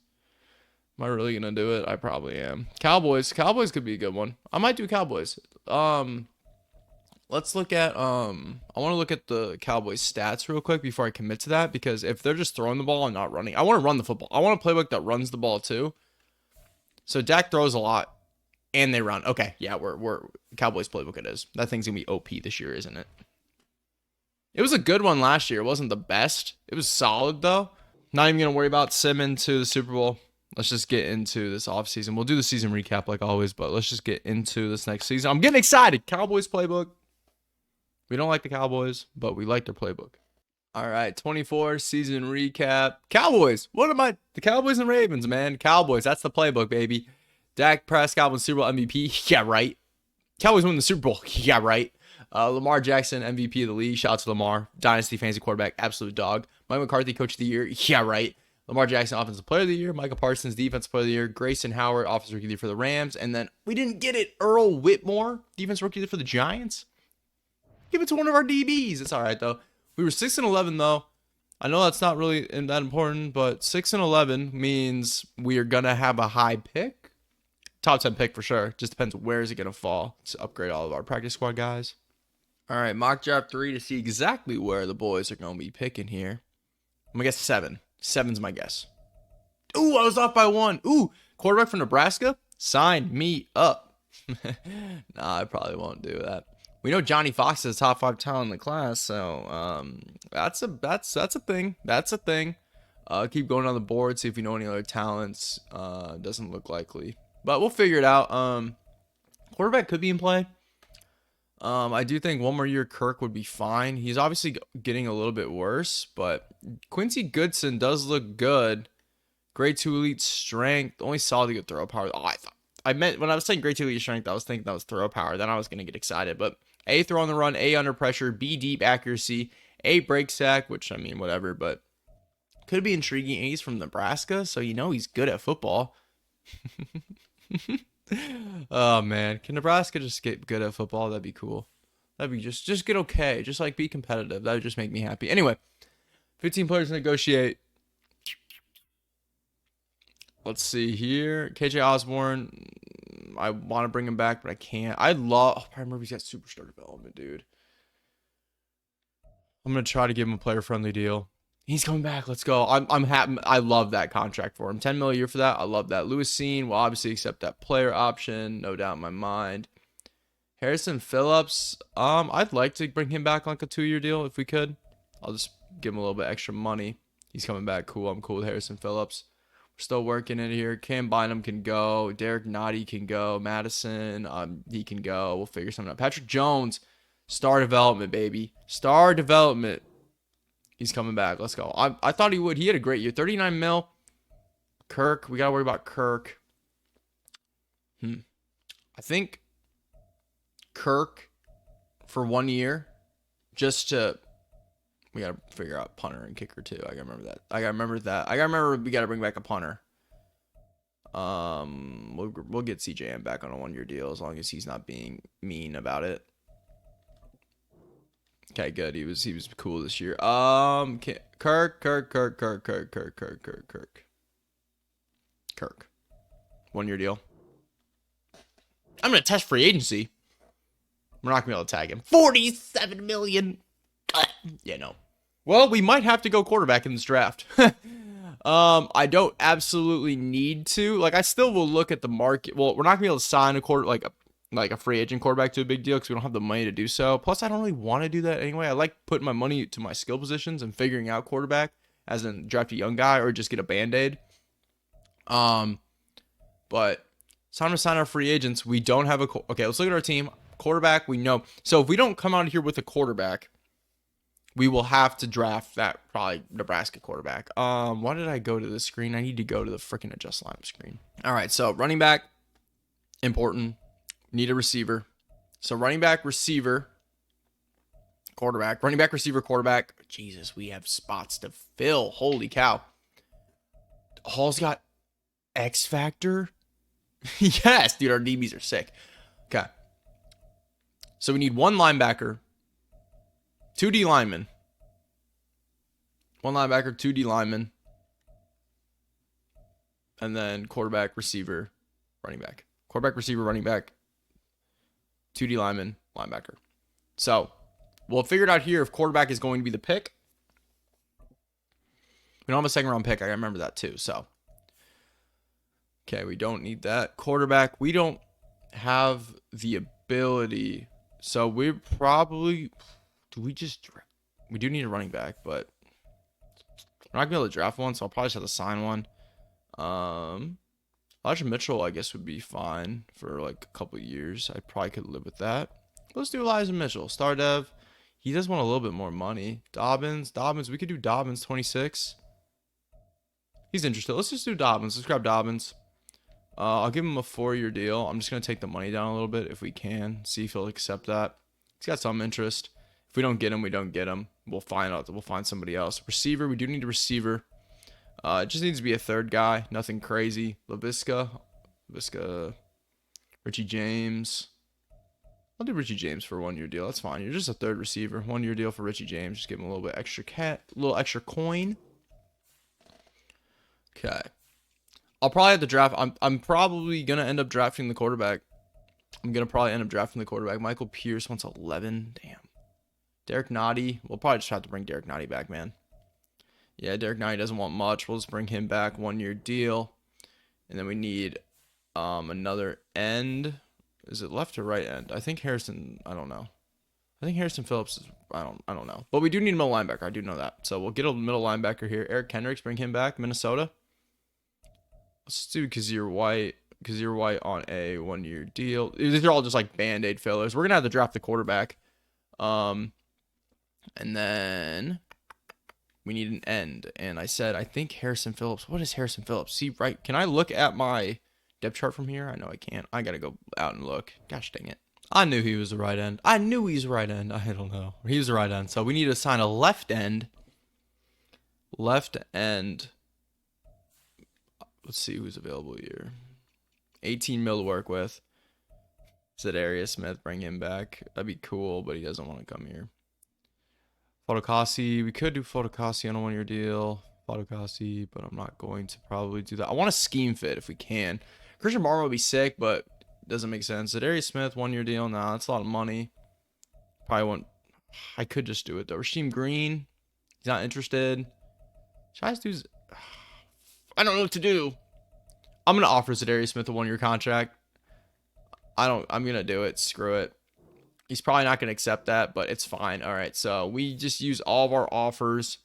Am I really gonna do it? I probably am. Cowboys. Cowboys could be a good one. I might do Cowboys. Let's look at I want to look at the Cowboys stats real quick before I commit to that, because if they're just throwing the ball and not running, I want to run the football. I want a playbook that runs the ball too. So Dak throws a lot and they run. Okay, yeah, we're Cowboys playbook it is. That thing's gonna be OP this year, isn't it? It was a good one last year. It wasn't the best. It was solid though. Not even gonna worry about Simmons to the Super Bowl. Let's just get into this offseason. We'll do the season recap like always, but let's just get into this next season. I'm getting excited. Cowboys playbook. We don't like the Cowboys, but we like their playbook. All right, 24 season recap. Cowboys. What am I? The Cowboys and Ravens, man. Cowboys. That's the playbook, baby. Dak Prescott wins Super Bowl MVP. Yeah, right. Cowboys win the Super Bowl. Yeah, right. Lamar Jackson, MVP of the league. Shout out to Lamar. Dynasty fantasy quarterback. Absolute dog. Mike McCarthy, coach of the year. Yeah, right. Lamar Jackson, offensive player of the year. Micah Parsons, defensive player of the year. Grayson Howard, offensive rookie of the year for the Rams. And then we didn't get it. Earl Whitmore, defensive rookie of the year for the Giants. Give it to one of our DBs. It's all right, though. We were 6-11, though. I know that's not really that important, but 6-11 means we are going to have a high pick. Top 10 pick for sure. Just depends where is it going to fall. Let's upgrade all of our practice squad guys. All right, mock draft 3 to see exactly where the boys are going to be picking here. I'm going to guess 7. 7's my guess. Ooh, I was off by 1. Ooh, quarterback from Nebraska? Sign me up. Nah, I probably won't do that. We know Johnny Fox is a top 5 talent in the class, so that's a thing. That's a thing. Keep going on the board, see if we know any other talents. Doesn't look likely, but we'll figure it out. Quarterback could be in play. I do think one more year Kirk would be fine. He's obviously getting a little bit worse, but Quincy Goodson does look good. Grade 2 elite strength, only solid good throw power. Oh, I meant when I was saying grade 2 elite strength, I was thinking that was throw power. Then I was gonna get excited, but A, throw on the run, A, under pressure, B, deep accuracy, A, break sack, which I mean whatever, but could be intriguing. A, he's from Nebraska, so you know he's good at football. Oh man, can Nebraska just get good at football? That'd be cool. That'd be just get okay, just like be competitive. That would just make me happy. Anyway, 15 players to negotiate. Let's see here. KJ Osborne. I want to bring him back, but I can't. I love. Oh, Byron Murphy's got superstar development, dude. I'm gonna try to give him a player-friendly deal. He's coming back. Let's go. I'm happy. I love that contract for him. 10 mil a year for that. I love that. Lewis Seen will obviously accept that player option, no doubt in my mind. Harrison Phillips. I'd like to bring him back on like a 2-year deal if we could. I'll just give him a little bit extra money. He's coming back. Cool. I'm cool with Harrison Phillips. We're still working in here. Cam Bynum can go. Derek Nottie can go. Madison, he can go. We'll figure something out. Patrick Jones, star development, baby. Star development. He's coming back. Let's go. I thought he would. He had a great year. 39 mil. Kirk. We got to worry about Kirk. I think Kirk for 1 year, just to, we got to figure out punter and kicker too. I got to remember that. I got to remember we got to bring back a punter. We'll get CJM back on a 1 year deal as long as he's not being mean about it. Okay, good. He was cool this year. Kirk. 1 year deal. I'm gonna test free agency. We're not gonna be able to tag him. 47 million. Yeah, no. Well, we might have to go quarterback in this draft. I don't absolutely need to. Like, I still will look at the market. Well, we're not gonna be able to sign a free agent quarterback to a big deal because we don't have the money to do so. Plus, I don't really want to do that anyway. I like putting my money to my skill positions and figuring out quarterback, as in draft a young guy or just get a Band-Aid. But it's time to sign our free agents. We don't have okay, let's look at our team. Quarterback, we know. So if we don't come out here with a quarterback, we will have to draft that probably Nebraska quarterback. Why did I go to this screen? I need to go to the freaking adjust lineup screen. All right, so running back, important. Need a receiver. So running back, receiver, quarterback. Running back, receiver, quarterback. Jesus, we have spots to fill. Holy cow. Hall's got X Factor. Yes, dude, our DBs are sick. Okay. So we need 1 linebacker, 2 D linemen. 1 linebacker, 2 D linemen. And then quarterback, receiver, running back. Quarterback, receiver, running back. 2 D linemen, linebacker. So we'll figure it out here if quarterback is going to be the pick. We don't have a 2nd round pick. I remember that too. So, okay, we don't need that. Quarterback, we don't have the ability. So we probably, we do need a running back, but we're not going to be able to draft one, so I'll probably just have to sign one. Elijah Mitchell, I guess, would be fine for like a couple of years. I probably could live with that. Let's do Elijah Mitchell. Star Dev. He does want a little bit more money. Dobbins. We could do Dobbins, 26. He's interested. Let's just do Dobbins. Let's grab Dobbins. I'll give him a 4-year deal. I'm just going to take the money down a little bit if we can. See if he'll accept that. He's got some interest. If we don't get him, we don't get him. We'll find out. We'll find somebody else. Receiver. We do need a receiver. It just needs to be a 3rd guy. Nothing crazy. Laviska, Richie James. I'll do Richie James for a 1-year deal. That's fine. You're just a 3rd receiver. 1-year deal for Richie James. Just give him a little bit extra extra coin. Okay. I'll probably have to draft. I'm probably gonna end up drafting the quarterback. Michael Pierce wants 11. Damn. Derek Nottie. We'll probably just have to bring Derek Nottie back, man. Yeah, Derek Nottie doesn't want much. We'll just bring him back, 1-year deal. And then we need another end. Is it left or right end? I think Harrison, I don't know. I think Harrison Phillips is, I don't know. But we do need a middle linebacker. I do know that. So we'll get a middle linebacker here. Eric Kendricks, bring him back, Minnesota. Let's do Kazir White on a 1-year deal. These are all just like Band-Aid fillers. We're going to have to draft the quarterback. And then we need an end. And I said, I think Harrison Phillips. What is Harrison Phillips? See, right. Can I look at my depth chart from here? I know I can't. I got to go out and look. Gosh dang it. I knew he was the right end. I don't know. He was the right end. So we need to sign a left end. Left end. Let's see who's available here. 18 mil to work with. Zadarius Smith, bring him back. That'd be cool, but he doesn't want to come here. Fotokasi, we could do Fotokasi on a 1-year deal. Fotokasi, but I'm not going to probably do that. I want a scheme fit if we can. Christian Barmore would be sick, but it doesn't make sense. Zadarius Smith, 1-year deal. Nah, that's a lot of money. Probably won't. I could just do it though. Rasheem Green, he's not interested. I don't know what to do. I'm gonna offer Zadarius Smith a 1-year contract. I'm gonna do it. Screw it. He's probably not gonna accept that, but it's fine. All right, so we just use all of our offers.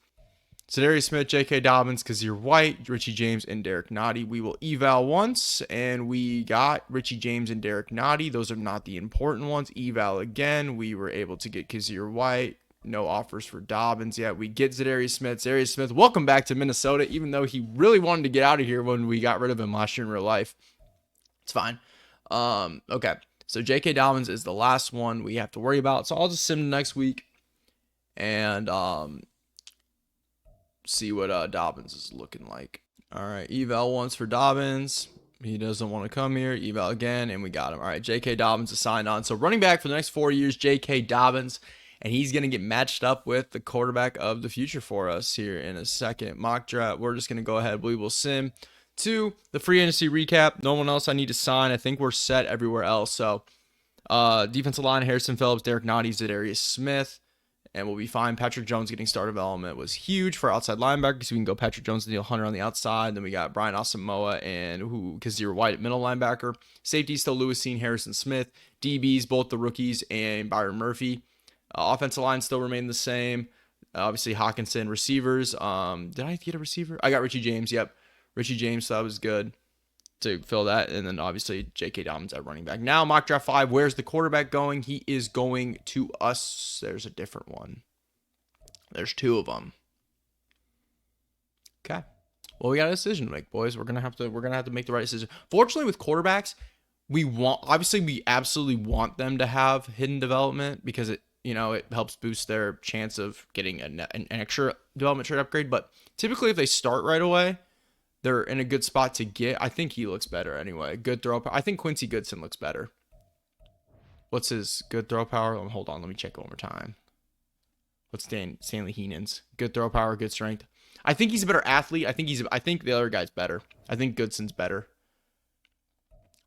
Zadarius Smith, J.K. Dobbins, Kazir White, Richie James, and Derek Nottie. We will eval once, and we got Richie James and Derek Nottie. Those are not the important ones. Eval again. We were able to get Kazir White. No offers for Dobbins yet. We get Zadarius Smith. Zadarius Smith, welcome back to Minnesota, even though he really wanted to get out of here when we got rid of him last year in real life. It's fine. Okay. So J.K. Dobbins is the last one we have to worry about. So I'll just sim next week and see what Dobbins is looking like. All right, eval once for Dobbins. He doesn't want to come here. Eval again, and we got him. All right, J.K. Dobbins is signed on. So running back for the next 4 years, J.K. Dobbins, and he's going to get matched up with the quarterback of the future for us here in a second. Mock draft. We're just going to go ahead. We will sim to the free agency recap. No one else I need to sign. I think we're set everywhere else. So defensive line, Harrison Phillips, Derek Nottie, Zadarius Smith, and we'll be fine. Patrick Jones getting star development was huge for outside linebackers. So we can go Patrick Jones and Neil Hunter on the outside. Then we got Brian Asamoah and Kazir White at middle linebacker. Safety still Lewis Seen, Harrison Smith. DBs, both the rookies, and Byron Murphy. Offensive line still remain the same. Obviously, Hawkinson. Receivers. Did I get a receiver? I got Richie James. Yep. Richie James, so that was good to fill that. And then obviously J.K. Dobbins at running back. Now mock draft 5. Where's the quarterback going? He is going to us. There's a different one. There's 2 of them. Okay. Well, we got a decision to make, boys. We're gonna have to make the right decision. Fortunately, with quarterbacks, we absolutely want them to have hidden development because it helps boost their chance of getting an extra development trade upgrade. But typically, if they start right away, they're in a good spot to get. I think he looks better anyway. Good throw power. I think Quincy Goodson looks better. What's his good throw power? Hold on, let me check it one more time. What's Stanley Heenan's good throw power, good strength? I think he's a better athlete. I think the other guy's better. I think Goodson's better.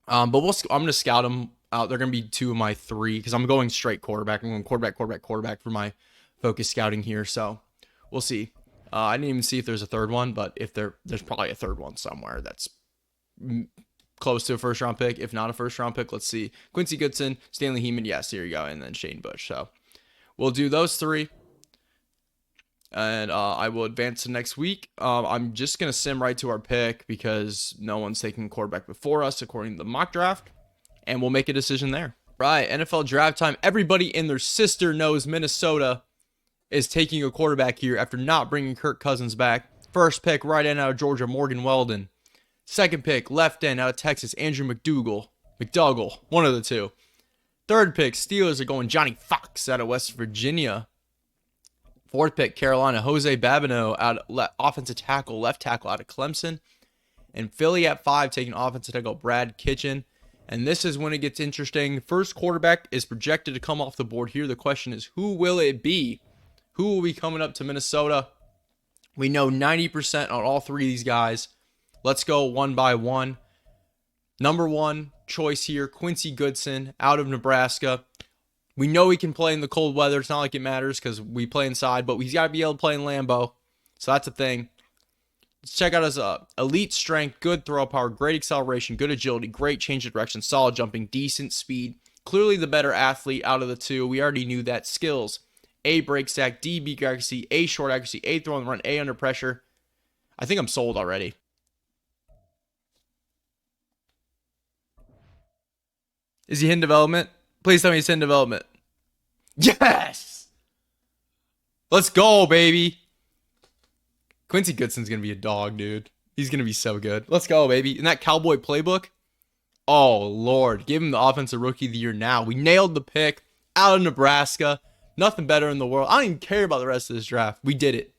But I'm gonna scout them out. They're gonna be 2 of my 3 because I'm going straight quarterback. I'm going quarterback for my focus scouting here. So we'll see. I didn't even see if there's a third one, but if there's probably a third one somewhere that's close to a first round pick. If not a first round pick, let's see. Quincy Goodson, Stanley Heenan, yes, here you go, and then Shane Bush. So we'll do those 3. And I will advance to next week. I'm just going to sim right to our pick because no one's taking quarterback before us according to the mock draft. And we'll make a decision there. Right, NFL draft time. Everybody and their sister knows Minnesota is taking a quarterback here after not bringing Kirk Cousins back. First pick, right end out of Georgia, Morgan Weldon. Second pick, left end out of Texas, Andrew McDougall, one of the 2. Third pick, Steelers are going Johnny Fox out of West Virginia. Fourth pick, Carolina, Jose Babineau out offensive tackle, left tackle out of Clemson. And Philly at 5 taking offensive tackle Brad Kitchen. And this is when it gets interesting. First quarterback is projected to come off the board here. The question is, who will it be? Who will be coming up to Minnesota? We know 90% on all 3 of these guys. Let's go one by one. Number 1 choice here, Quincy Goodson out of Nebraska. We know he can play in the cold weather. It's not like it matters because we play inside, but he's got to be able to play in Lambeau. So that's a thing. Let's check out his elite strength, good throw power, great acceleration, good agility, great change of direction, solid jumping, decent speed. Clearly the better athlete out of the 2. We already knew that. Skills. A break sack, D beat accuracy, A short accuracy, A throw on the run, A under pressure. I think I'm sold already. Is he in development? Please tell me he's in development. Yes! Let's go, baby. Quincy Goodson's going to be a dog, dude. He's going to be so good. Let's go, baby. In that Cowboy playbook, oh, Lord. Give him the Offensive Rookie of the Year now. We nailed the pick out of Nebraska. Nothing better in the world. I don't even care about the rest of this draft. We did it.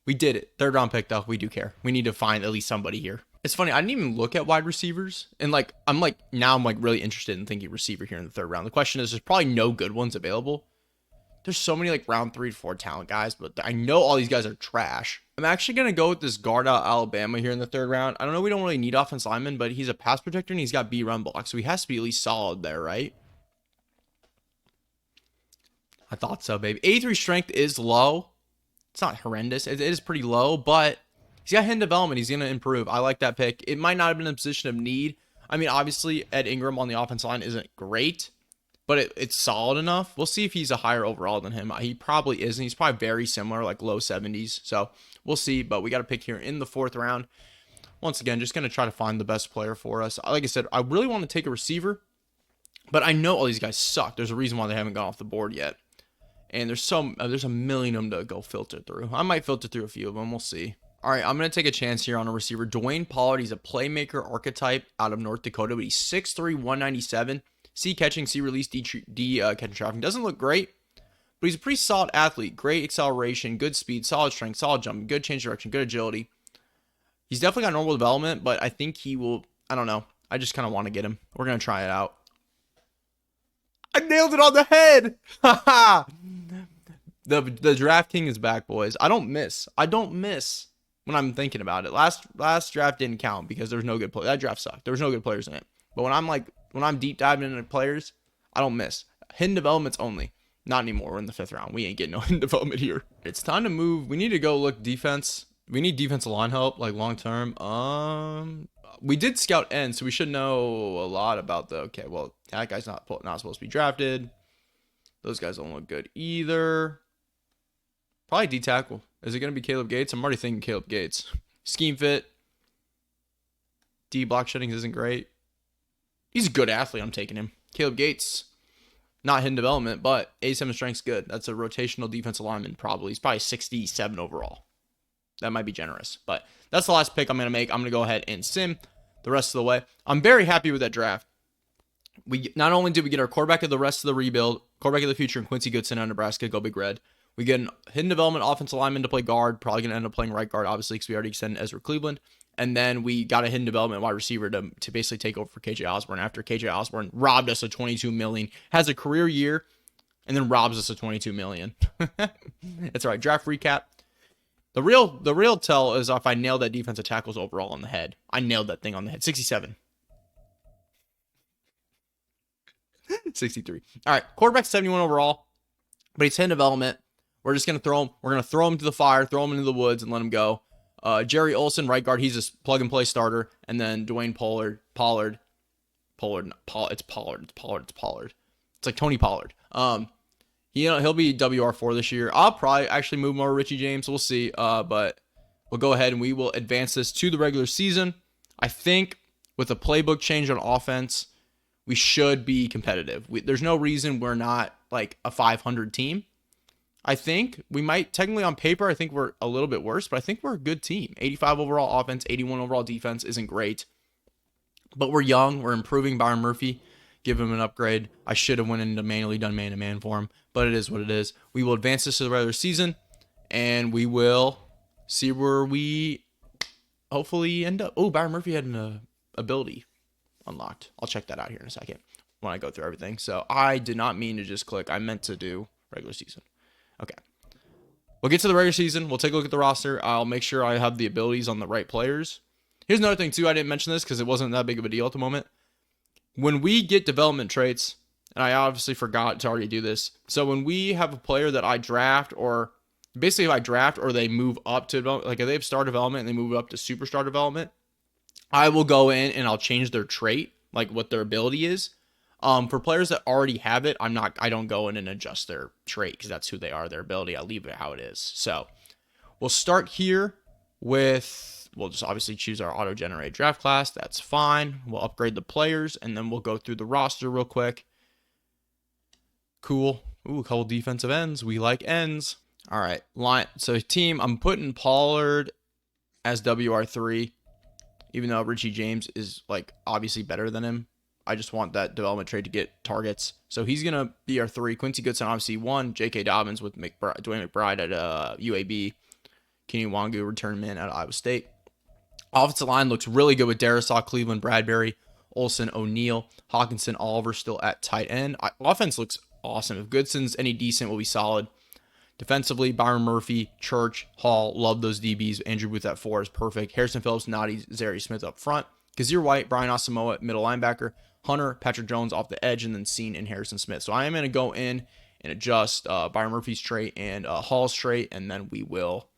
We did it. 3rd round pick, though. We do care. We need to find at least somebody here. It's funny. I didn't even look at wide receivers. And I'm really interested in thinking receiver here in the 3rd round. The question is, there's probably no good ones available. There's so many round 3 to 4 talent guys, but I know all these guys are trash. I'm actually going to go with this guard out of Alabama here in the 3rd round. I don't know. We don't really need offensive lineman, but he's a pass protector and he's got B run block. So he has to be at least solid there, right? I thought so, baby. 83 strength is low. It's not horrendous. It is pretty low, but he's got hidden development. He's going to improve. I like that pick. It might not have been in a position of need. I mean, obviously, Ed Ingram on the offensive line isn't great, but it's solid enough. We'll see if he's a higher overall than him. He probably isn't. He's probably very similar, low 70s. So we'll see, but we got a pick here in the 4th round. Once again, just going to try to find the best player for us. Like I said, I really want to take a receiver, but I know all these guys suck. There's a reason why they haven't gone off the board yet. And there's a million of them to go filter through. I might filter through a few of them. We'll see. All right, I'm going to take a chance here on a receiver. Dwayne Pollard, he's a playmaker archetype out of North Dakota, but he's 6'3", 197. C catching, C release, D catching traffic. Doesn't look great, but he's a pretty solid athlete. Great acceleration, good speed, solid strength, solid jump, good change direction, good agility. He's definitely got normal development, but I think he will, I don't know. I just kind of want to get him. We're going to try it out. I nailed it on the head. Haha. The draft king is back, boys. I don't miss. When I'm thinking about it. Last draft didn't count because there was no good play. That draft sucked. There was no good players in it. But when I'm deep diving into players, I don't miss. Hidden developments only. Not anymore. We're in the 5th round. We ain't getting no hidden development here. It's time to move. We need to go look defense. We need defensive line help, like long term. We did scout end, so we should know a lot about the. Okay, well, that guy's not supposed to be drafted. Those guys don't look good either. Probably D tackle. Is it going to be Caleb Gates? I'm already thinking Caleb Gates. Scheme fit. D block shedding isn't great. He's a good athlete. I'm taking him. Caleb Gates. Not hidden development, but 87 strength's good. That's a rotational defensive lineman probably. He's probably 67 overall. That might be generous, but that's the last pick I'm going to make. I'm going to go ahead and sim the rest of the way. I'm very happy with that draft. We not only did we get our quarterback of the rest of the rebuild, quarterback of the future in Quincy Goodson out of Nebraska, go Big Red. We get a hidden development offensive lineman to play guard, probably going to end up playing right guard, obviously, because we already extended Ezra Cleveland. And then we got a hidden development wide receiver to basically take over for KJ Osborne after KJ Osborne robbed us of $22 million, has a career year, and then robs us of $22 million. That's all right. Draft recap. The real tell is if I nailed that defensive tackles overall on the head. I nailed that thing on the head. 67. 63. All right. Quarterback 71 overall, but he's hidden development. We're just going to throw him. We're going to throw him to the fire, throw him into the woods, and let him go. Jerry Olsen, right guard. He's a plug-and-play starter. And then Dwayne Pollard. It's Pollard. It's like Tony Pollard. He'll be WR4 this year. I'll probably actually move him over Richie James. We'll see. But we'll go ahead and we will advance this to the regular season. I think with a playbook change on offense, we should be competitive. There's no reason we're not like a 500 team. I think we might, technically on paper, I think we're a little bit worse, but I think we're a good team. 85 overall offense, 81 overall defense isn't great. But we're young. We're improving. Byron Murphy, give him an upgrade. I should have went into manually done man-to-man for him, but it is what it is. We will advance this to the regular season, and we will see where we hopefully end up. Oh, Byron Murphy had an ability unlocked. I'll check that out here in a second when I go through everything. So I did not mean to just click. I meant to do regular season. Okay. We'll get to the regular season. We'll take a look at the roster. I'll make sure I have the abilities on the right players. Here's another thing, too. I didn't mention this because it wasn't that big of a deal at the moment. When we get development traits, and I obviously forgot to already do this. So when we have a player that I draft, or basically if I draft or they move up to development, like if they have star development and they move up to superstar development, I will go in and I'll change their trait, like what their ability is. For players that already have it, I don't go in and adjust their trait because that's who they are, their ability. I leave it how it is. So we'll start here with, we'll just obviously choose our auto-generated draft class. That's fine. We'll upgrade the players and then we'll go through the roster real quick. Cool. Ooh, a couple defensive ends. We like ends. All right. Line. So team, I'm putting Pollard as WR3, even though Richie James is like obviously better than him. I just want that development trade to get targets. So he's going to be our 3. Quincy Goodson, obviously 1. J.K. Dobbins with Dwayne McBride at UAB. Kenny Wangu, return man at Iowa State. Offensive line looks really good with Darisaw, Cleveland, Bradbury, Olsen, O'Neal, Hawkinson, Oliver still at tight end. Offense looks awesome. If Goodson's any decent, we'll be solid. Defensively, Byron Murphy, Church, Hall, love those DBs. Andrew Booth at 4 is perfect. Harrison Phillips, Noddy, Zary Smith up front. Kazir White, Brian Asamoah, middle linebacker. Hunter, Patrick Jones off the edge, and then Scene and Harrison Smith. So I am going to go in and adjust Byron Murphy's trait and Hall's trait, and then we will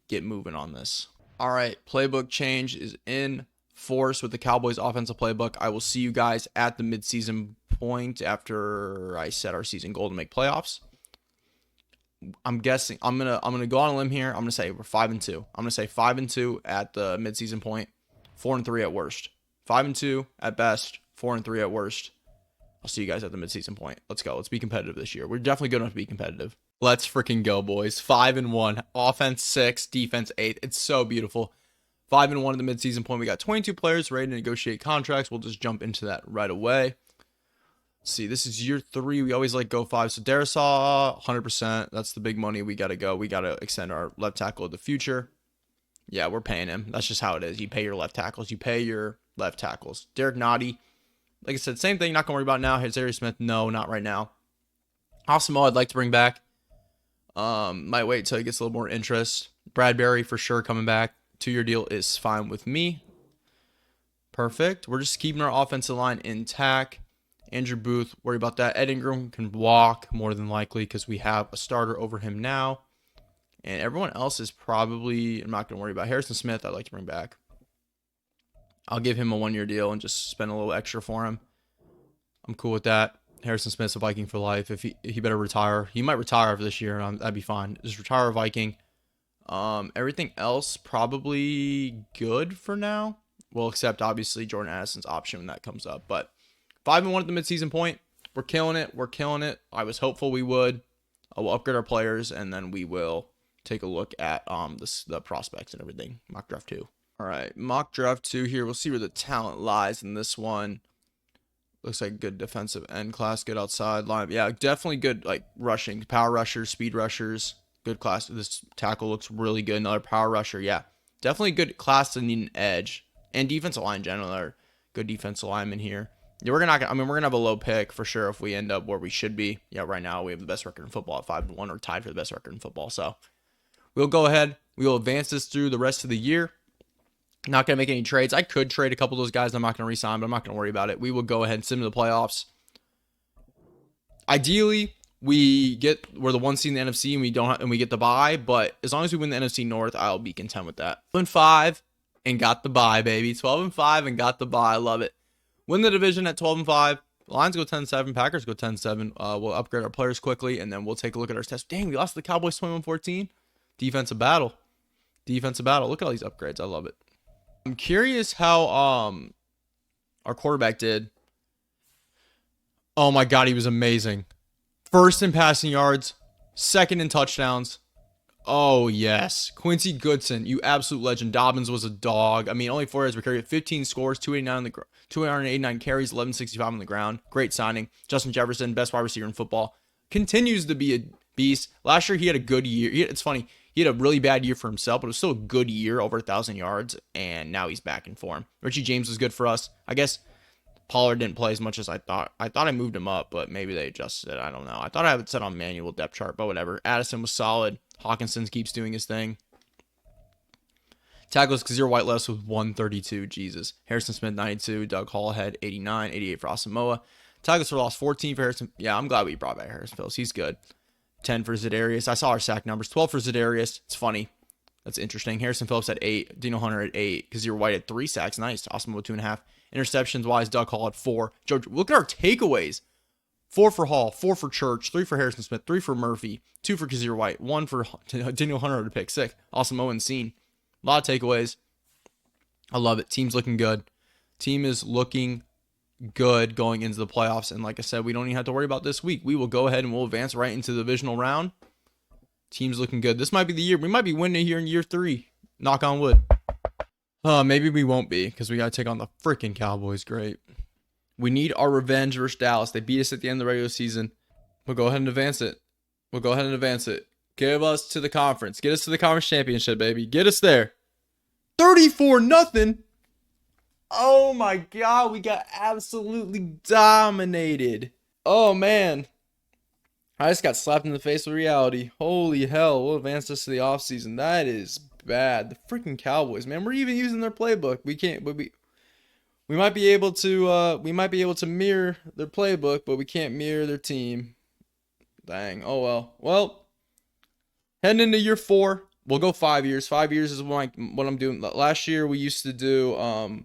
get moving on this. All right, playbook change is in force with the Cowboys offensive playbook. I will see you guys at the midseason point after I set our season goal to make playoffs. I'm guessing I'm gonna go on a limb here. I'm gonna say we're 5-2. I'm gonna say 5-2 at the midseason point, 4-3 at worst. 5-2 at best, 4-3 at worst. I'll see you guys at the midseason point. Let's go. Let's be competitive this year. We're definitely good enough to be competitive. Let's freaking go, boys. 5-1. Offense 6, defense 8. It's so beautiful. 5-1 at the midseason point. We got 22 players ready to negotiate contracts. We'll just jump into that right away. Let's see, this is year 3. We always like go 5. So Darisaw, 100%. That's the big money. We got to go. We got to extend our left tackle of the future. Yeah, we're paying him. That's just how it is. You pay your left tackles. You pay your left tackles. Derek Nottie, like I said, same thing. Not going to worry about now. Zary Smith, no, not right now. Osmo, I'd like to bring back. Might wait until he gets a little more interest. Bradbury, for sure, coming back. 2-year deal is fine with me. Perfect. We're just keeping our offensive line intact. Andrew Booth, worry about that. Ed Ingram can walk more than likely because we have a starter over him now. And everyone else is probably, I'm not going to worry about. Harrison Smith, I'd like to bring back. I'll give him a 1-year deal and just spend a little extra for him. I'm cool with that. Harrison Smith's a Viking for life. If he better retire. He might retire after this year. That'd be fine. Just retire a Viking. Everything else probably good for now. Well, except obviously Jordan Addison's option when that comes up. But 5-1 at the midseason point. We're killing it. We're killing it. I was hopeful we would. We'll upgrade our players and then we will take a look at the prospects and everything. Mock draft 2. All right, mock draft 2 here. We'll see where the talent lies in this one. Looks like good defensive end class, good outside line. Yeah, definitely good like rushing, power rushers, speed rushers. Good class. This tackle looks really good. Another power rusher. Yeah, definitely good class to need an edge. And defensive line in general are good defensive linemen here. Yeah, we're gonna have a low pick for sure if we end up where we should be. Yeah, right now we have the best record in football at 5-1 or tied for the best record in football. So we'll go ahead. We will advance this through the rest of the year. Not going to make any trades. I could trade a couple of those guys. I'm not going to re-sign, but I'm not going to worry about it. We will go ahead and send them to the playoffs. Ideally, we're the 1 seed in the NFC and we get the bye. But as long as we win the NFC North, I'll be content with that. 12-5 and got the bye, baby. 12-5 and got the bye. I love it. Win the division at 12-5. Lions go 10-7. Packers go 10-7. We'll upgrade our players quickly and then we'll take a look at our stats. Dang, we lost to the Cowboys 21-14. Defensive battle. Defensive battle. Look at all these upgrades. I love it. I'm curious how our quarterback did. Oh my God, he was amazing. First in passing yards, second in touchdowns. Oh yes, Quincy Goodson, you absolute legend. Dobbins was a dog. I mean, only 4 yards per carry, 15 scores, 289 carries, 1165 on the ground. Great signing. Justin Jefferson, best wide receiver in football, continues to be a beast. Last year he had a good year. It's funny. He had a really bad year for himself, but it was still a good year, over 1,000 yards, and now he's back in form. Richie James was good for us. I guess Pollard didn't play as much as I thought. I thought I moved him up, but maybe they adjusted it. I don't know. I thought I had it set on manual depth chart, but whatever. Addison was solid. Hawkinson keeps doing his thing. Tackles, Kazir Whiteless with 132. Jesus. Harrison Smith, 92. Doug Hall had 89. 88 for Asamoah. Tackles for loss, 14 for Harrison. Yeah, I'm glad we brought back Harrison Phillips. He's good. 10 for Za'Darius. I saw our sack numbers. 12 for Za'Darius. It's funny. That's interesting. Harrison Phillips at 8. Dino Hunter at 8. Kazir White at 3 sacks. Nice. Awesome with 2.5. Interceptions wise, Doug Hall at 4. George, look at our takeaways. 4 for Hall. 4 for Church. 3 for Harrison Smith. 3 for Murphy. 2 for Kazir White. 1 for Daniel Hunter to pick 6. Awesome Owen Scene. A lot of takeaways. I love it. Team's looking good. Team is looking good going into the playoffs. And like I said, we don't even have to worry about this week. We will go ahead and we'll advance right into the divisional round. Team's looking good. This might be the year. We might be winning here in year 3. Knock on wood. Maybe we won't be because we got to take on the freaking Cowboys. Great. We need our revenge versus Dallas. They beat us at the end of the regular season. We'll go ahead and advance it. Give us to the conference. Get us to the conference championship, baby. Get us there. 34-0. Oh my God, we got absolutely dominated. Oh man. I just got slapped in the face with reality. Holy hell, we'll advance this to the offseason. That is bad. The freaking Cowboys, man. We're even using their playbook. We might be able to mirror their playbook, but we can't mirror their team. Dang. Oh well. Well, heading into year 4. We'll go 5 years. 5 years is what I'm doing. Last year we used to do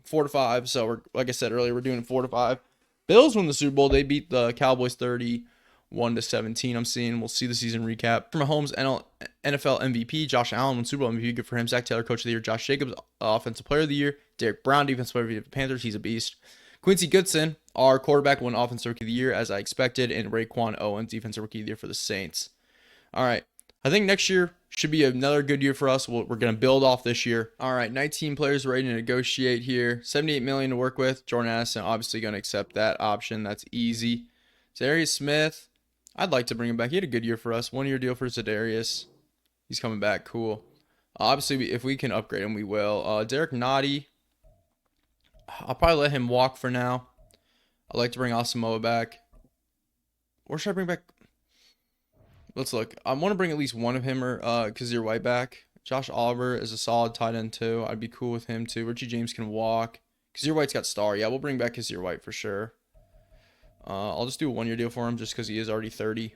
4 to 5. So like I said earlier, we're doing 4 to 5. Bills won the Super Bowl. They beat the Cowboys 31-17. I'm seeing. We'll see the season recap. For Mahomes, NFL MVP. Josh Allen won Super Bowl MVP. Good for him. Zach Taylor, Coach of the Year. Josh Jacobs, Offensive Player of the Year. Derek Brown, Defensive Player of the Year for the Panthers. He's a beast. Quincy Goodson, our quarterback, won Offensive Rookie of the Year as I expected, and Raekwon Owens, Defensive Rookie of the Year for the Saints. All right. I think next year should be another good year for us. We're going to build off this year. All right, 19 players ready to negotiate here. 78 million to work with. Jordan Addison obviously going to accept that option. That's easy. Zadarius Smith, I'd like to bring him back. He had a good year for us. 1 year deal for Zadarius. He's coming back. Cool. Obviously, if we can upgrade him, we will. Derek Nottie, I'll probably let him walk for now. I'd like to bring Asamoah back. Or should I bring back? Let's look. I want to bring at least one of him or Kazir White back. Josh Oliver is a solid tight end too. I'd be cool with him too. Richie James can walk. Kazir White's got star. Yeah, we'll bring back Kazir White for sure. I'll just do a 1 year deal for him just because he is already 30.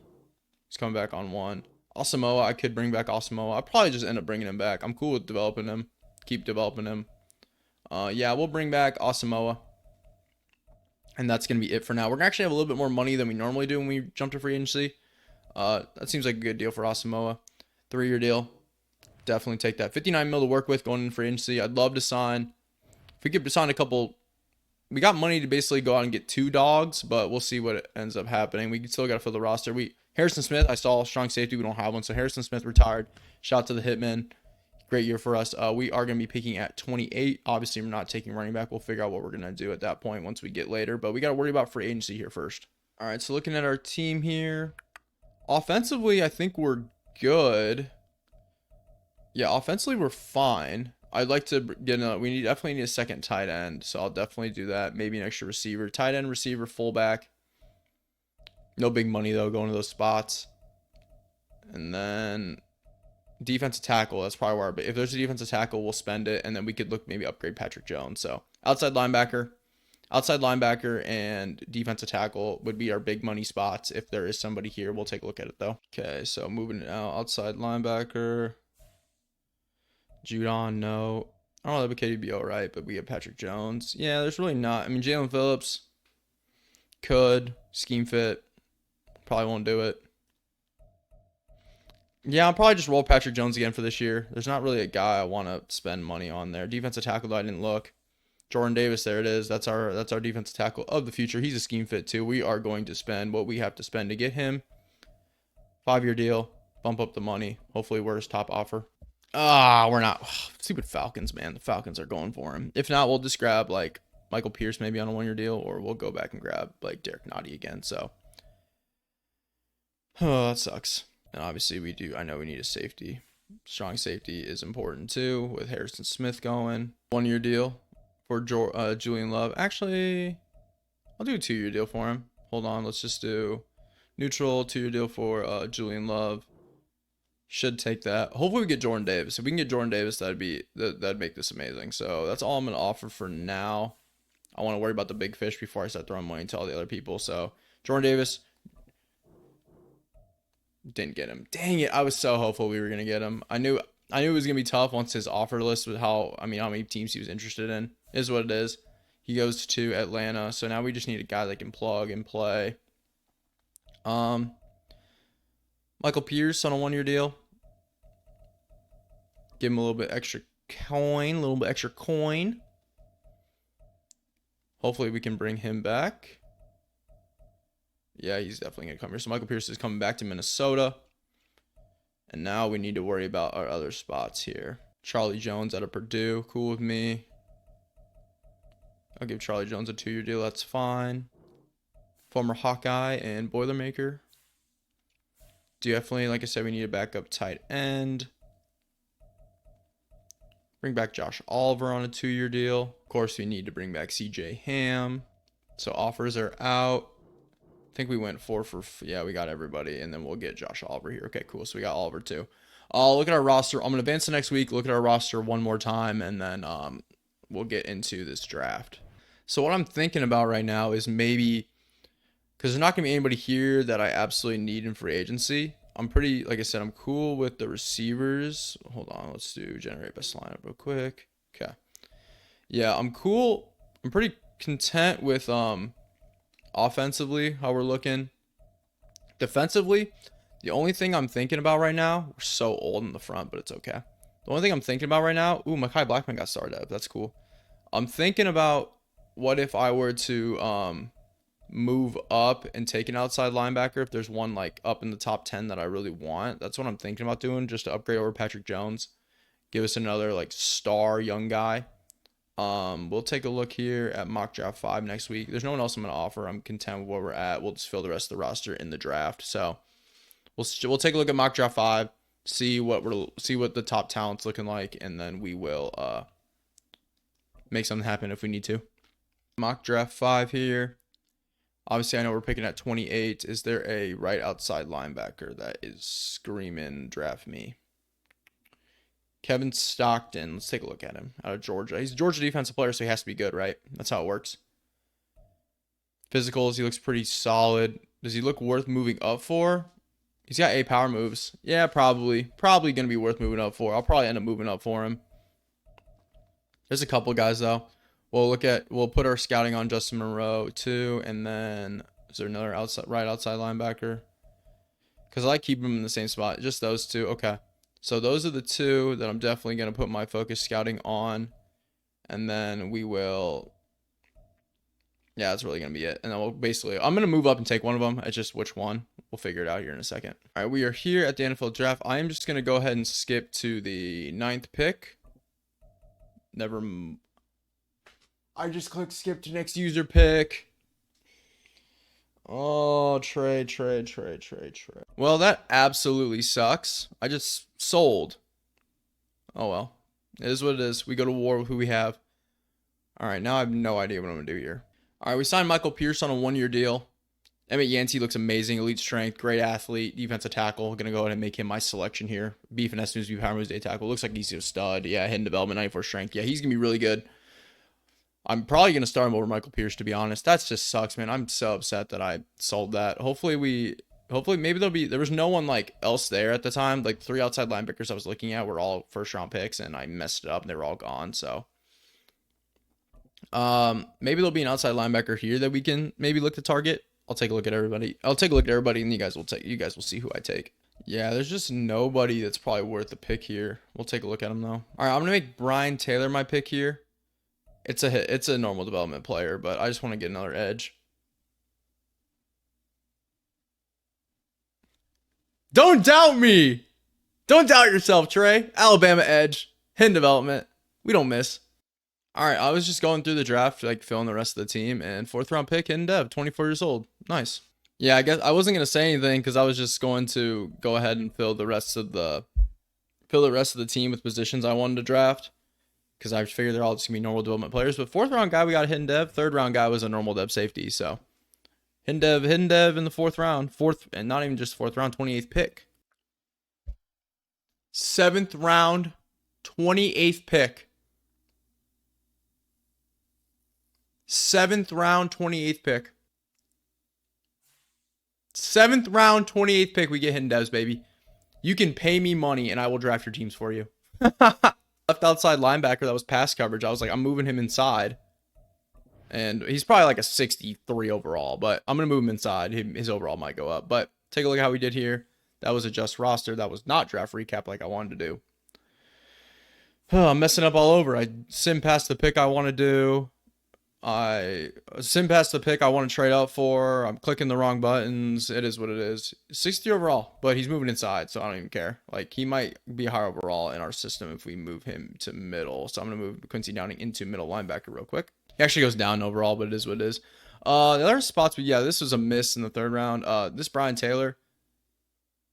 He's coming back on one. Asamoah, I could bring back Asamoah. I'll probably just end up bringing him back. I'm cool with developing him. Keep developing him. Yeah, we'll bring back Asamoah. And that's going to be it for now. We're going to actually have a little bit more money than we normally do when we jump to free agency. That seems like a good deal for Asamoah. 3 year deal. Definitely take that. 59 mil to work with going in free agency. I'd love to sign. If we could sign a couple, we got money to basically go out and get 2 dogs, but we'll see what ends up happening. We still got to fill the roster. Harrison Smith, I saw strong safety. We don't have one, so Harrison Smith retired. Shout out to the Hitman. Great year for us. We are going to be picking at 28. Obviously, we're not taking running back. We'll figure out what we're going to do at that point once we get later, but we got to worry about free agency here first. All right, so looking at our team here. Offensively, I think we're good. Yeah, offensively, we're fine. I'd like to get definitely need a second tight end, so I'll definitely do that. Maybe an extra receiver. Tight end, receiver, fullback. No big money, though, going to those spots. And then defensive tackle. That's probably where, but if there's a defensive tackle, we'll spend it, and then we could look maybe upgrade Patrick Jones. So outside linebacker and defensive tackle would be our big money spots. If there is somebody here, we'll take a look at it though. Okay, so moving it out, outside linebacker. Judon, no. I don't know if KD be all right, but we have Patrick Jones. Yeah, there's really not. I mean, Jalen Phillips could scheme fit. Probably won't do it. Yeah, I'll probably just roll Patrick Jones again for this year. There's not really a guy I want to spend money on there. Defensive tackle, though, I didn't look. Jordan Davis, there it is. That's our defensive tackle of the future. He's a scheme fit too. We are going to spend what we have to spend to get him. 5 year deal. Bump up the money. Hopefully we're his top offer. We're not. Stupid Falcons, man. The Falcons are going for him. If not, we'll just grab like Michael Pierce maybe on a 1 year deal, or we'll go back and grab like Derek Nottie again. So, that sucks. And obviously I know we need a safety. Strong safety is important too with Harrison Smith going. 1 year deal for Julian Love. Actually, I'll do a 2 year deal for him. Hold on. Let's just do neutral 2 year deal for Julian Love. Should take that. Hopefully we get Jordan Davis. If we can get Jordan Davis, that'd make this amazing. So that's all I'm going to offer for now. I want to worry about the big fish before I start throwing money to all the other people. So Jordan Davis. Didn't get him. Dang it. I was so hopeful we were going to get him. I knew it was going to be tough once his offer list was how many teams he was interested in. Is what it is. He goes to Atlanta. So now we just need a guy that can plug and play. Michael Pierce on a 1 year deal. Give him a little bit extra coin. Hopefully we can bring him back. Yeah, he's definitely going to come here. So Michael Pierce is coming back to Minnesota. And now we need to worry about our other spots here. Charlie Jones out of Purdue. Cool with me. I'll give Charlie Jones a 2 year deal. That's fine. Former Hawkeye and Boilermaker. Definitely, like I said, we need a backup tight end. Bring back Josh Oliver on a 2 year deal. Of course, we need to bring back CJ Ham. So offers are out. I think we went yeah, we got everybody, and then we'll get Josh Oliver here. Okay, cool. So we got Oliver too. Look at our roster. I'm gonna advance to next week. Look at our roster one more time, and then we'll get into this draft. So what I'm thinking about right now is maybe, because there's not gonna be anybody here that I absolutely need in free agency. Like I said, I'm cool with the receivers. Hold on, let's do generate best lineup real quick. Okay. Yeah, I'm cool. I'm pretty content with offensively, how we're looking. Defensively, the only thing I'm thinking about right now, we're so old in the front, but it's okay. The only thing I'm thinking about right now, Mekhi Blackman got started up. That's cool. I'm thinking about what if I were to move up and take an outside linebacker if there's one like up in the top 10 that I really want. That's what I'm thinking about doing, just to upgrade over Patrick Jones. Give us another like star young guy. We'll take a look here at mock draft 5 next week. There's no one else I'm going to offer. I'm content with where we're at. We'll just fill the rest of the roster in the draft. So we'll take a look at mock draft 5, see what the top talent's looking like, and then we will make something happen if we need to. Mock draft 5 here. Obviously, I know we're picking at 28. Is there a right outside linebacker that is screaming draft me? Kevin Stockton. Let's take a look at him out of Georgia. He's a Georgia defensive player, so he has to be good, right? That's how it works. Physicals, he looks pretty solid. Does he look worth moving up for? He's got 8 power moves. Yeah, probably. Probably going to be worth moving up for. I'll probably end up moving up for him. There's a couple guys, though. We'll put our scouting on Justin Monroe, too. And then, is there another right outside linebacker? Because I like keeping them in the same spot. Just those two. Okay. So those are the two that I'm definitely going to put my focus scouting on. And then we will... Yeah, that's really going to be it. And then I'm going to move up and take one of them. It's just which one. We'll figure it out here in a second. All right, we are here at the NFL draft. I am just going to go ahead and skip to the 9th pick. I just clicked skip to next user pick. Oh, trade. Well, that absolutely sucks. I just sold. Oh, well. It is what it is. We go to war with who we have. All right, now I have no idea what I'm going to do here. All right, we signed Michael Pierce on a 1-year deal. Emmett Yancey looks amazing. Elite strength, great athlete, defensive tackle. Going to go ahead and make him my selection here. Beef and S-News, Power Moves, day tackle. Looks like he's a stud. Yeah, hidden development, 94 strength. Yeah, he's going to be really good. I'm probably going to start him over Michael Pierce, to be honest. That just sucks, man. I'm so upset that I sold that. Hopefully maybe there was no one like else there at the time. Like 3 outside linebackers I was looking at were all first round picks, and I messed it up and they were all gone. So maybe there'll be an outside linebacker here that we can maybe look to target. I'll take a look at everybody, and you guys will see who I take. Yeah, there's just nobody that's probably worth the pick here. We'll take a look at him though. All right, I'm gonna make Brian Taylor my pick here. It's a normal development player, but I just want to get another edge. Don't doubt me. Don't doubt yourself, Trey. Alabama edge, hidden development. We don't miss. All right, I was just going through the draft, like filling the rest of the team, and 4th round pick, hidden dev, 24 years old. Nice. Yeah, I guess I wasn't gonna say anything because I was just going to go ahead and fill the rest of the team with positions I wanted to draft, because I figured they're all just gonna be normal development players. But 4th round guy, we got a hidden dev. 3rd round guy was a normal dev safety. So hidden dev in the 4th round, and not even just 4th round, 28th pick. 7th round, 28th pick. 7th round, 28th pick. 7th round, 28th pick. We get hidden devs, baby. You can pay me money and I will draft your teams for you. Left outside linebacker that was pass coverage. I was like, I'm moving him inside. And he's probably like a 63 overall, but I'm going to move him inside. His overall might go up. But take a look at how we did here. That was a just roster. That was not draft recap like I wanted to do. Oh, I'm messing up all over. I sim past the pick I want to do. I sim past the pick I want to trade out for. I'm clicking the wrong buttons. It is what it is. 60 overall, but he's moving inside, so I don't even care. Like, he might be higher overall in our system if we move him to middle. So I'm going to move Quincy Downing into middle linebacker real quick. He actually goes down overall, but it is what it is. The other spots, but yeah, this was a miss in the 3rd round. This Brian Taylor.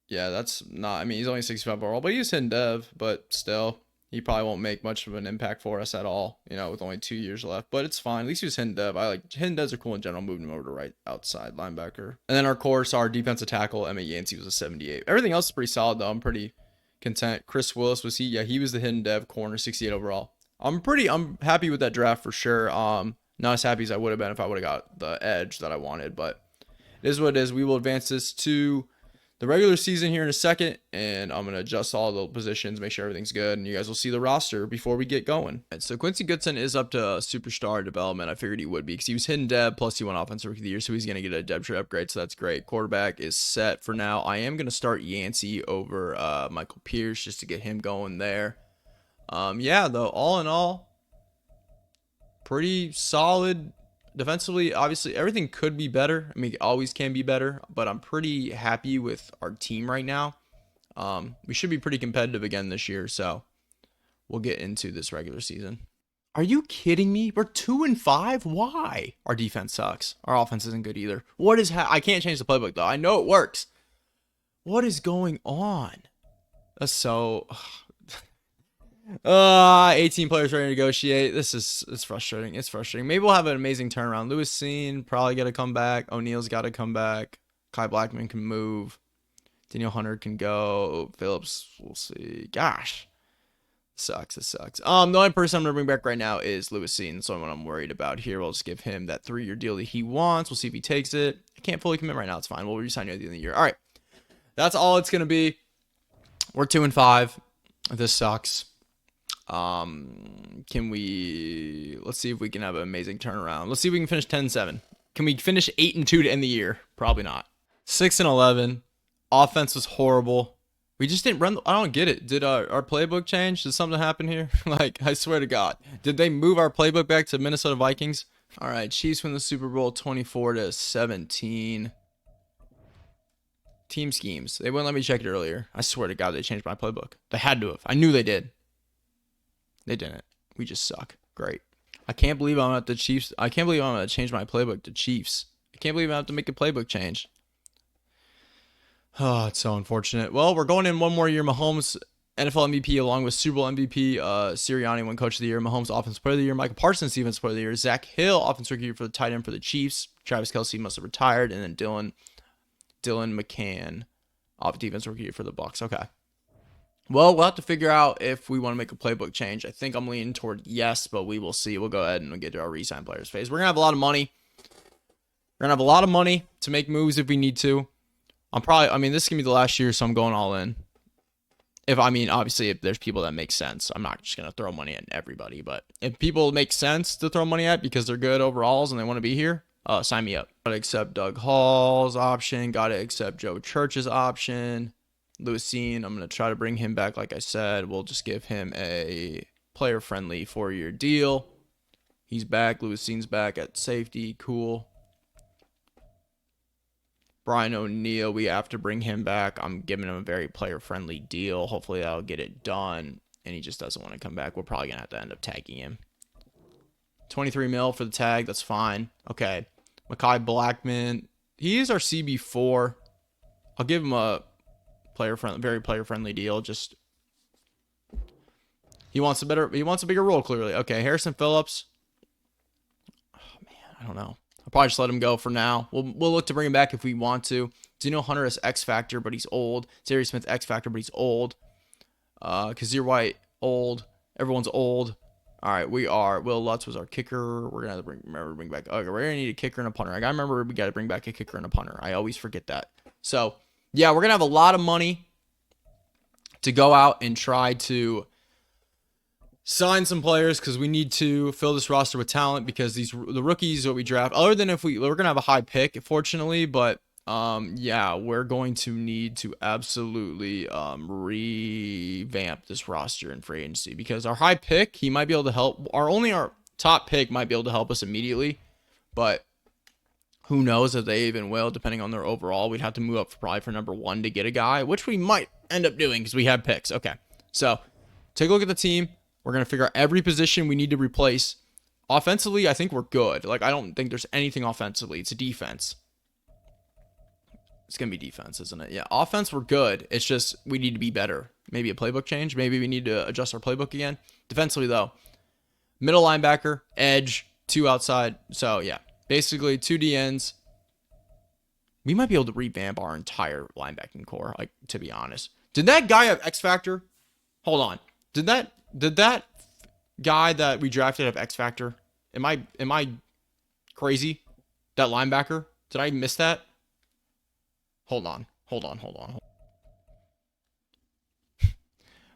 Yeah, that's not, I mean, he's only 65 overall, but he's hidden dev, but still. He probably won't make much of an impact for us at all, you know, with only 2 years left. But it's fine. At least he was hidden dev. I like hidden devs are cool in general. Moving him over to right outside linebacker. And then our defensive tackle, Emmett Yancey, was a 78. Everything else is pretty solid though. I'm pretty content. Chris Willis was he? Yeah, he was the hidden dev corner, 68 overall. I'm happy with that draft for sure. Not as happy as I would have been if I would have got the edge that I wanted, but it is what it is. We will advance this to the regular season here in a second, and I'm going to adjust all the positions, make sure everything's good, and you guys will see the roster before we get going. And so Quincy Goodson is up to superstar development. I figured he would be because he was hidden dev, plus he won offensive rookie of the year, so he's going to get a depth chart upgrade, so that's great. Quarterback is set for now. I am going to start Yancey over Michael Pierce just to get him going there. Yeah, though, all in all, pretty solid Defensively, obviously, everything could be better. I mean, it always can be better, but I'm pretty happy with our team right now. We should be pretty competitive again this year, so we'll get into this regular season. Are you kidding me? We're 2-5. Why? Our defense sucks. Our offense isn't good either. What is? I can't change the playbook though. I know it works. What is going on? That's so. 18 players ready to negotiate. It's frustrating. It's frustrating. Maybe we'll have an amazing turnaround. Lewis Seen probably got to come back. O'Neal's got to come back. Kai Blackman can move. Daniel Hunter can go. Phillips, we'll see. Gosh. Sucks. It sucks. The only person I'm gonna bring back right now is Lewis Seen. So what I'm worried about here. We'll just give him that 3-year deal that he wants. We'll see if he takes it. I can't fully commit right now. It's fine. We'll resign you at the end of the year. All right. That's all it's gonna be. We're 2-5. This sucks. Let's see if we can have an amazing turnaround. Let's see if we can finish 10-7. Can we finish 8-2 to end the year? Probably not. 6-11. Offense was horrible. We just didn't run. I don't get it. Did our playbook change? Did something happen here? Like, I swear to God. Did they move our playbook back to Minnesota Vikings? All right. Chiefs win the Super Bowl 24-17. Team schemes. They wouldn't let me check it earlier. I swear to God, they changed my playbook. They had to have. I knew they did. They didn't. We just suck. Great. I can't believe I'm at the Chiefs. I can't believe I'm going to change my playbook to Chiefs. I can't believe I have to make a playbook change. Oh, it's so unfortunate. Well, we're going in one more year. Mahomes, NFL MVP, along with Super Bowl MVP. Sirianni won Coach of the Year. Mahomes, Offensive Player of the Year. Michael Parsons, Defensive Player of the Year. Zach Hill, Offensive Rookie of the Year for the tight end for the Chiefs. Travis Kelce must have retired. And then Dylan McCann, Defensive Rookie of the Year for the Bucs. Okay. Well, we'll have to figure out if we want to make a playbook change. I think I'm leaning toward yes, but we will see. We'll go ahead and we'll get to our re-sign players phase. We're going to have a lot of money. We're going to have a lot of money to make moves if we need to. This is going to be the last year, so I'm going all in. Obviously, if there's people that make sense, I'm not just going to throw money at everybody. But if people make sense to throw money at because they're good overalls and they want to be here, sign me up. Got to accept Doug Hall's option. Got to accept Joe Church's option. Lewis Seen, I'm going to try to bring him back. Like I said, we'll just give him a player-friendly 4-year deal. He's back. Lewis Seen's back at safety. Cool. Brian O'Neill, we have to bring him back. I'm giving him a very player-friendly deal. Hopefully that'll get it done. And he just doesn't want to come back. We're probably going to have to end up tagging him. 23 mil for the tag. That's fine. Okay. Mekhi Blackman. He is our CB4. I'll give him a very player-friendly deal. Just he wants a bigger role, clearly. Okay. Harrison Phillips. Oh, man. I don't know. I'll probably just let him go for now. We'll look to bring him back if we want to. Daniel Hunter is X Factor, but he's old. Zary Smith, X Factor, but he's old. Kazir White, old. Everyone's old. All right, we are. Will Lutz was our kicker. We're going to bring back. Okay, we're going to need a kicker and a punter. I got to remember we got to bring back a kicker and a punter. I always forget that. So, yeah, we're going to have a lot of money to go out and try to sign some players because we need to fill this roster with talent because the rookies that we draft, other than if we're going to have a high pick, fortunately, but yeah, we're going to need to absolutely revamp this roster in free agency because our high pick, he might be able to help. Our top pick might be able to help us immediately, but who knows if they even will, depending on their overall. We'd have to move up probably for number 1 to get a guy, which we might end up doing because we have picks. Okay, so take a look at the team. We're going to figure out every position we need to replace. Offensively, I think we're good. Like, I don't think there's anything offensively. It's a defense. It's going to be defense, isn't it? Yeah, offense, we're good. It's just we need to be better. Maybe a playbook change. Maybe we need to adjust our playbook again. Defensively, though, middle linebacker, edge, 2 outside. So, yeah, basically 2 DNs. We might be able to revamp our entire linebacking core, like, to be honest. Did that guy have X Factor? Hold on. Did that guy that we drafted have X Factor? Am I crazy? That linebacker? Did I miss that? Hold on.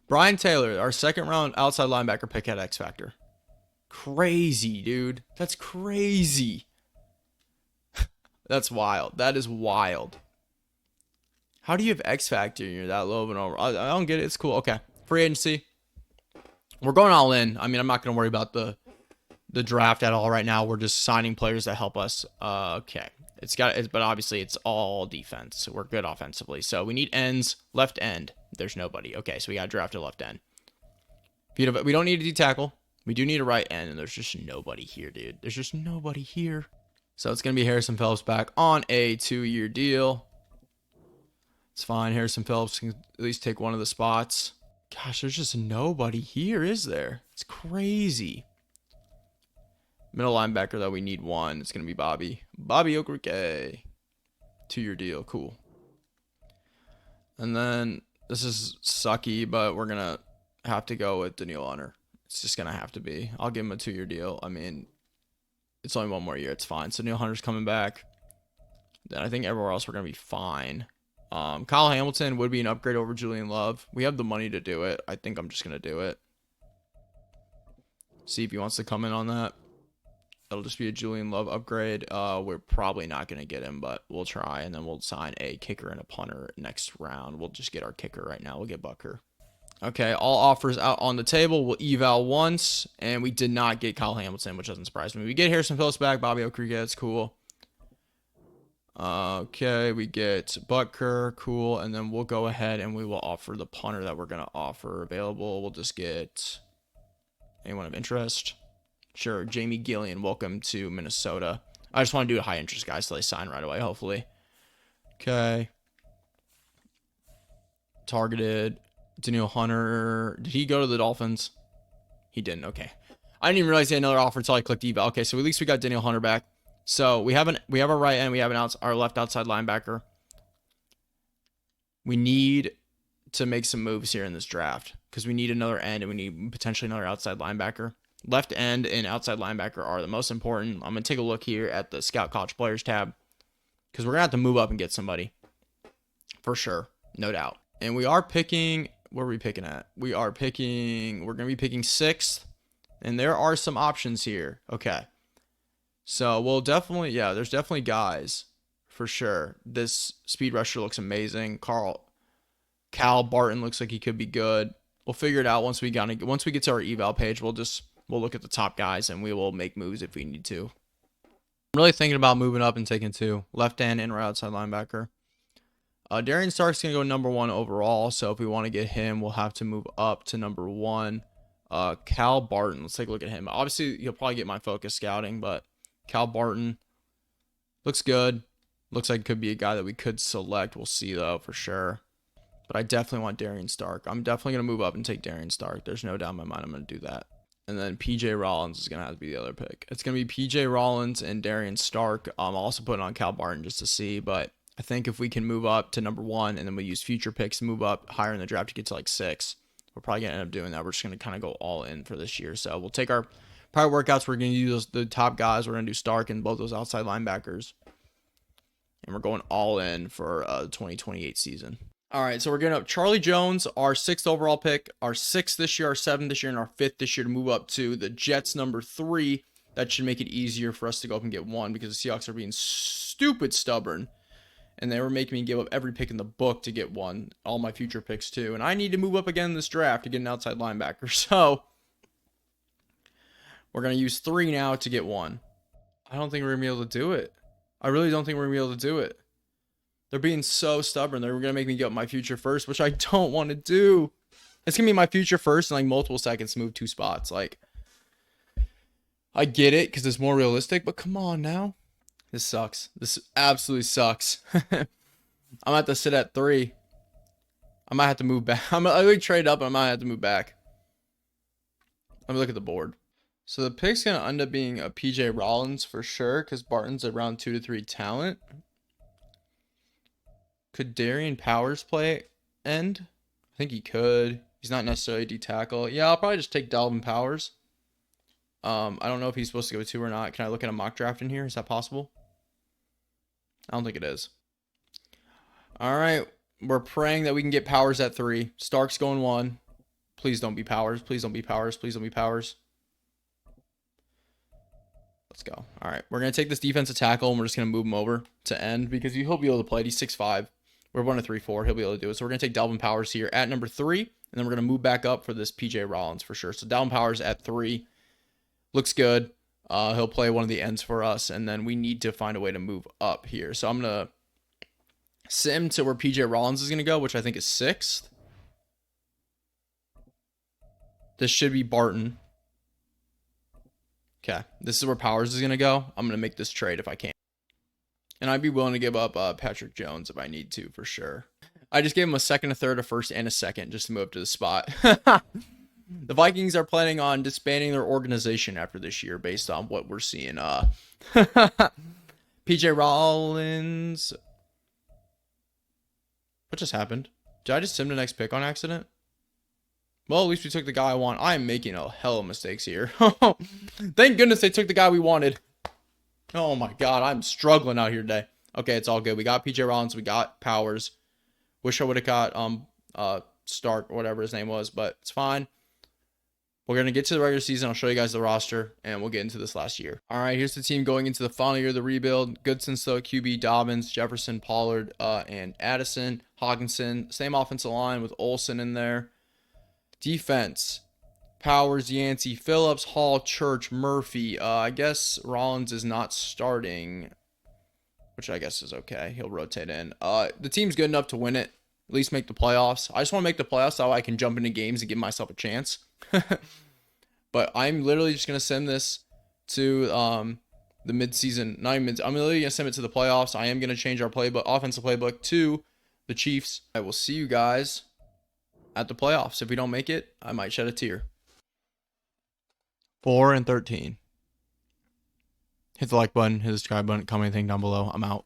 Brian Taylor, our 2nd round outside linebacker pick, had X Factor. Crazy, dude. That's crazy. That's wild. That is wild. How do you have X Factor and you're that low of an over? I don't get it. It's cool. Okay. Free agency. We're going all in. I mean, I'm not going to worry about the the draft at all right now. We're just signing players that help us. Okay. But obviously it's all defense. So we're good offensively. So we need ends. Left end. There's nobody. Okay, so we got drafted left end. We don't need a D tackle. We do need a right end, and there's just nobody here, dude. There's just nobody here. So it's going to be Harrison Phillips back on a 2-year deal. It's fine. Harrison Phillips can at least take one of the spots. Gosh, there's just nobody here, is there? It's crazy. Middle linebacker, though, we need one. It's going to be Bobby Okereke. 2-year deal. Cool. And then this is sucky, but we're going to have to go with Daniil Hunter. It's just going to have to be. I'll give him a 2-year deal. I mean, it's only one more year. It's fine. So Daniil Hunter's coming back. Then I think everywhere else we're going to be fine. Kyle Hamilton would be an upgrade over Julian Love. We have the money to do it. I think I'm just going to do it. See if he wants to come in on that. It'll just be a Julian Love upgrade. We're probably not going to get him, but we'll try. And then we'll sign a kicker and a punter next round. We'll just get our kicker right now. We'll get Bucker. Okay, all offers out on the table. We'll eval once. And we did not get Kyle Hamilton, which doesn't surprise me. We get Harrison Phillips back. Bobby Okereke, that's cool. Okay, we get Butker, cool, and then we'll go ahead and we will offer the punter that we're going to offer available. We'll just get anyone of interest. Sure, Jamie Gillian, welcome to Minnesota. I just want to do a high interest guy so they sign right away, hopefully. Okay. Targeted. Daniil Hunter. Did he go to the Dolphins? He didn't, okay. I didn't even realize he had another offer until I clicked eval. Okay, so at least we got Daniil Hunter back. So we have a right end, we have our left outside linebacker. We need to make some moves here in this draft because we need another end and we need potentially another outside linebacker. Left end and outside linebacker are the most important. I'm going to take a look here at the Scout College Players tab because we're going to have to move up and get somebody for sure, no doubt. And we are picking, where are we picking at? We're going to be picking 6th, and there are some options here. Okay. So we'll definitely, yeah, there's definitely guys for sure. This speed rusher looks amazing. Cal Barton looks like he could be good. We'll figure it out once we get to our eval page. We'll look at the top guys and we will make moves if we need to. I'm really thinking about moving up and taking 2 left end and right outside linebacker. Darian Stark's gonna go number 1 overall. So if we want to get him, we'll have to move up to number 1. Cal Barton, let's take a look at him. Obviously, he'll probably get my focus scouting, but Cal Barton looks good. Looks like it could be a guy that we could select. We'll see, though, for sure. But I definitely want Darian Stark. I'm definitely going to move up and take Darian Stark. There's no doubt in my mind I'm going to do that. And then P.J. Rollins is going to have to be the other pick. It's going to be P.J. Rollins and Darian Stark. I'm also putting on Cal Barton just to see. But I think if we can move up to number 1 and then we use future picks to move up higher in the draft to get to like 6, we're probably going to end up doing that. We're just going to kind of go all in for this year. So we'll take our prior workouts. We're going to use the top guys. We're going to do Stark and both those outside linebackers. And we're going all in for the 2028 season. All right, so we're getting up Charlie Jones, our 6th overall pick, our 6th this year, our 7th this year, and our 5th this year to move up to the Jets number 3. That should make it easier for us to go up and get 1 because the Seahawks are being stupid stubborn. And they were making me give up every pick in the book to get 1. All my future picks too. And I need to move up again in this draft to get an outside linebacker. So we're going to use 3 now to get 1. I don't think we're going to be able to do it. I really don't think we're going to be able to do it. They're being so stubborn. They're going to make me get my future first, which I don't want to do. It's going to be my future first in like multiple seconds to move 2 spots. Like, I get it because it's more realistic, but come on now. This sucks. This absolutely sucks. I'm going to have to sit at 3. I might have to move back. I'm going to trade up and I might have to move back. Let me look at the board. So the pick's going to end up being a PJ Rollins for sure because Barton's a round 2 to 3 talent. Could Darian Powers play end? I think he could. He's not necessarily a D tackle. Yeah, I'll probably just take Dalvin Powers. I don't know if he's supposed to go 2 or not. Can I look at a mock draft in here? Is that possible? I don't think it is. All right. We're praying that we can get Powers at 3. Stark's going 1. Please don't be Powers. Please don't be Powers. Please don't be Powers. Let's go. All right. We're going to take this defensive tackle and we're just going to move him over to end because he'll be able to play it. He's 6'5". We're 1-3-4. He'll be able to do it. So we're going to take Dalvin Powers here at number 3. And then we're going to move back up for this PJ Rollins for sure. So Dalvin Powers at 3. Looks good. He'll play one of the ends for us, and then we need to find a way to move up here. So I'm going to sim to where PJ Rollins is going to go, which I think is 6th. This should be Barton. Okay, this is where Powers is going to go. I'm going to make this trade if I can. And I'd be willing to give up Patrick Jones if I need to, for sure. I just gave him a second, a third, a first, and a second just to move up to the spot. The Vikings are planning on disbanding their organization after this year based on what we're seeing. PJ Rollins. What just happened? Did I just sim the next pick on accident? Well, at least we took the guy I want. I am making a hell of mistakes here. Thank goodness they took the guy we wanted. Oh my god, I'm struggling out here today. Okay, it's all good. We got PJ Rollins, we got Powers. Wish I would have got Stark or whatever his name was, but it's fine. We're going to get to the regular season. I'll show you guys the roster, and we'll get into this last year. All right, here's the team going into the final year of the rebuild. Goodson still at QB, Dobbins, Jefferson, Pollard, and Addison. Hawkinson, same offensive line with Olsen in there. Defense, Powers, Yancey, Phillips, Hall, Church, Murphy. I guess Rollins is not starting, which I guess is okay. He'll rotate in. The team's good enough to win it, at least make the playoffs. I just want to make the playoffs so I can jump into games and give myself a chance. But I'm literally just going to send this to the midseason. I'm literally going to send it to the playoffs. I am going to change our playbook, offensive playbook to the Chiefs. I will see you guys at the playoffs. If we don't make it, I might shed a tear. 4-13. Hit the like button, hit the subscribe button, comment anything down below. I'm out.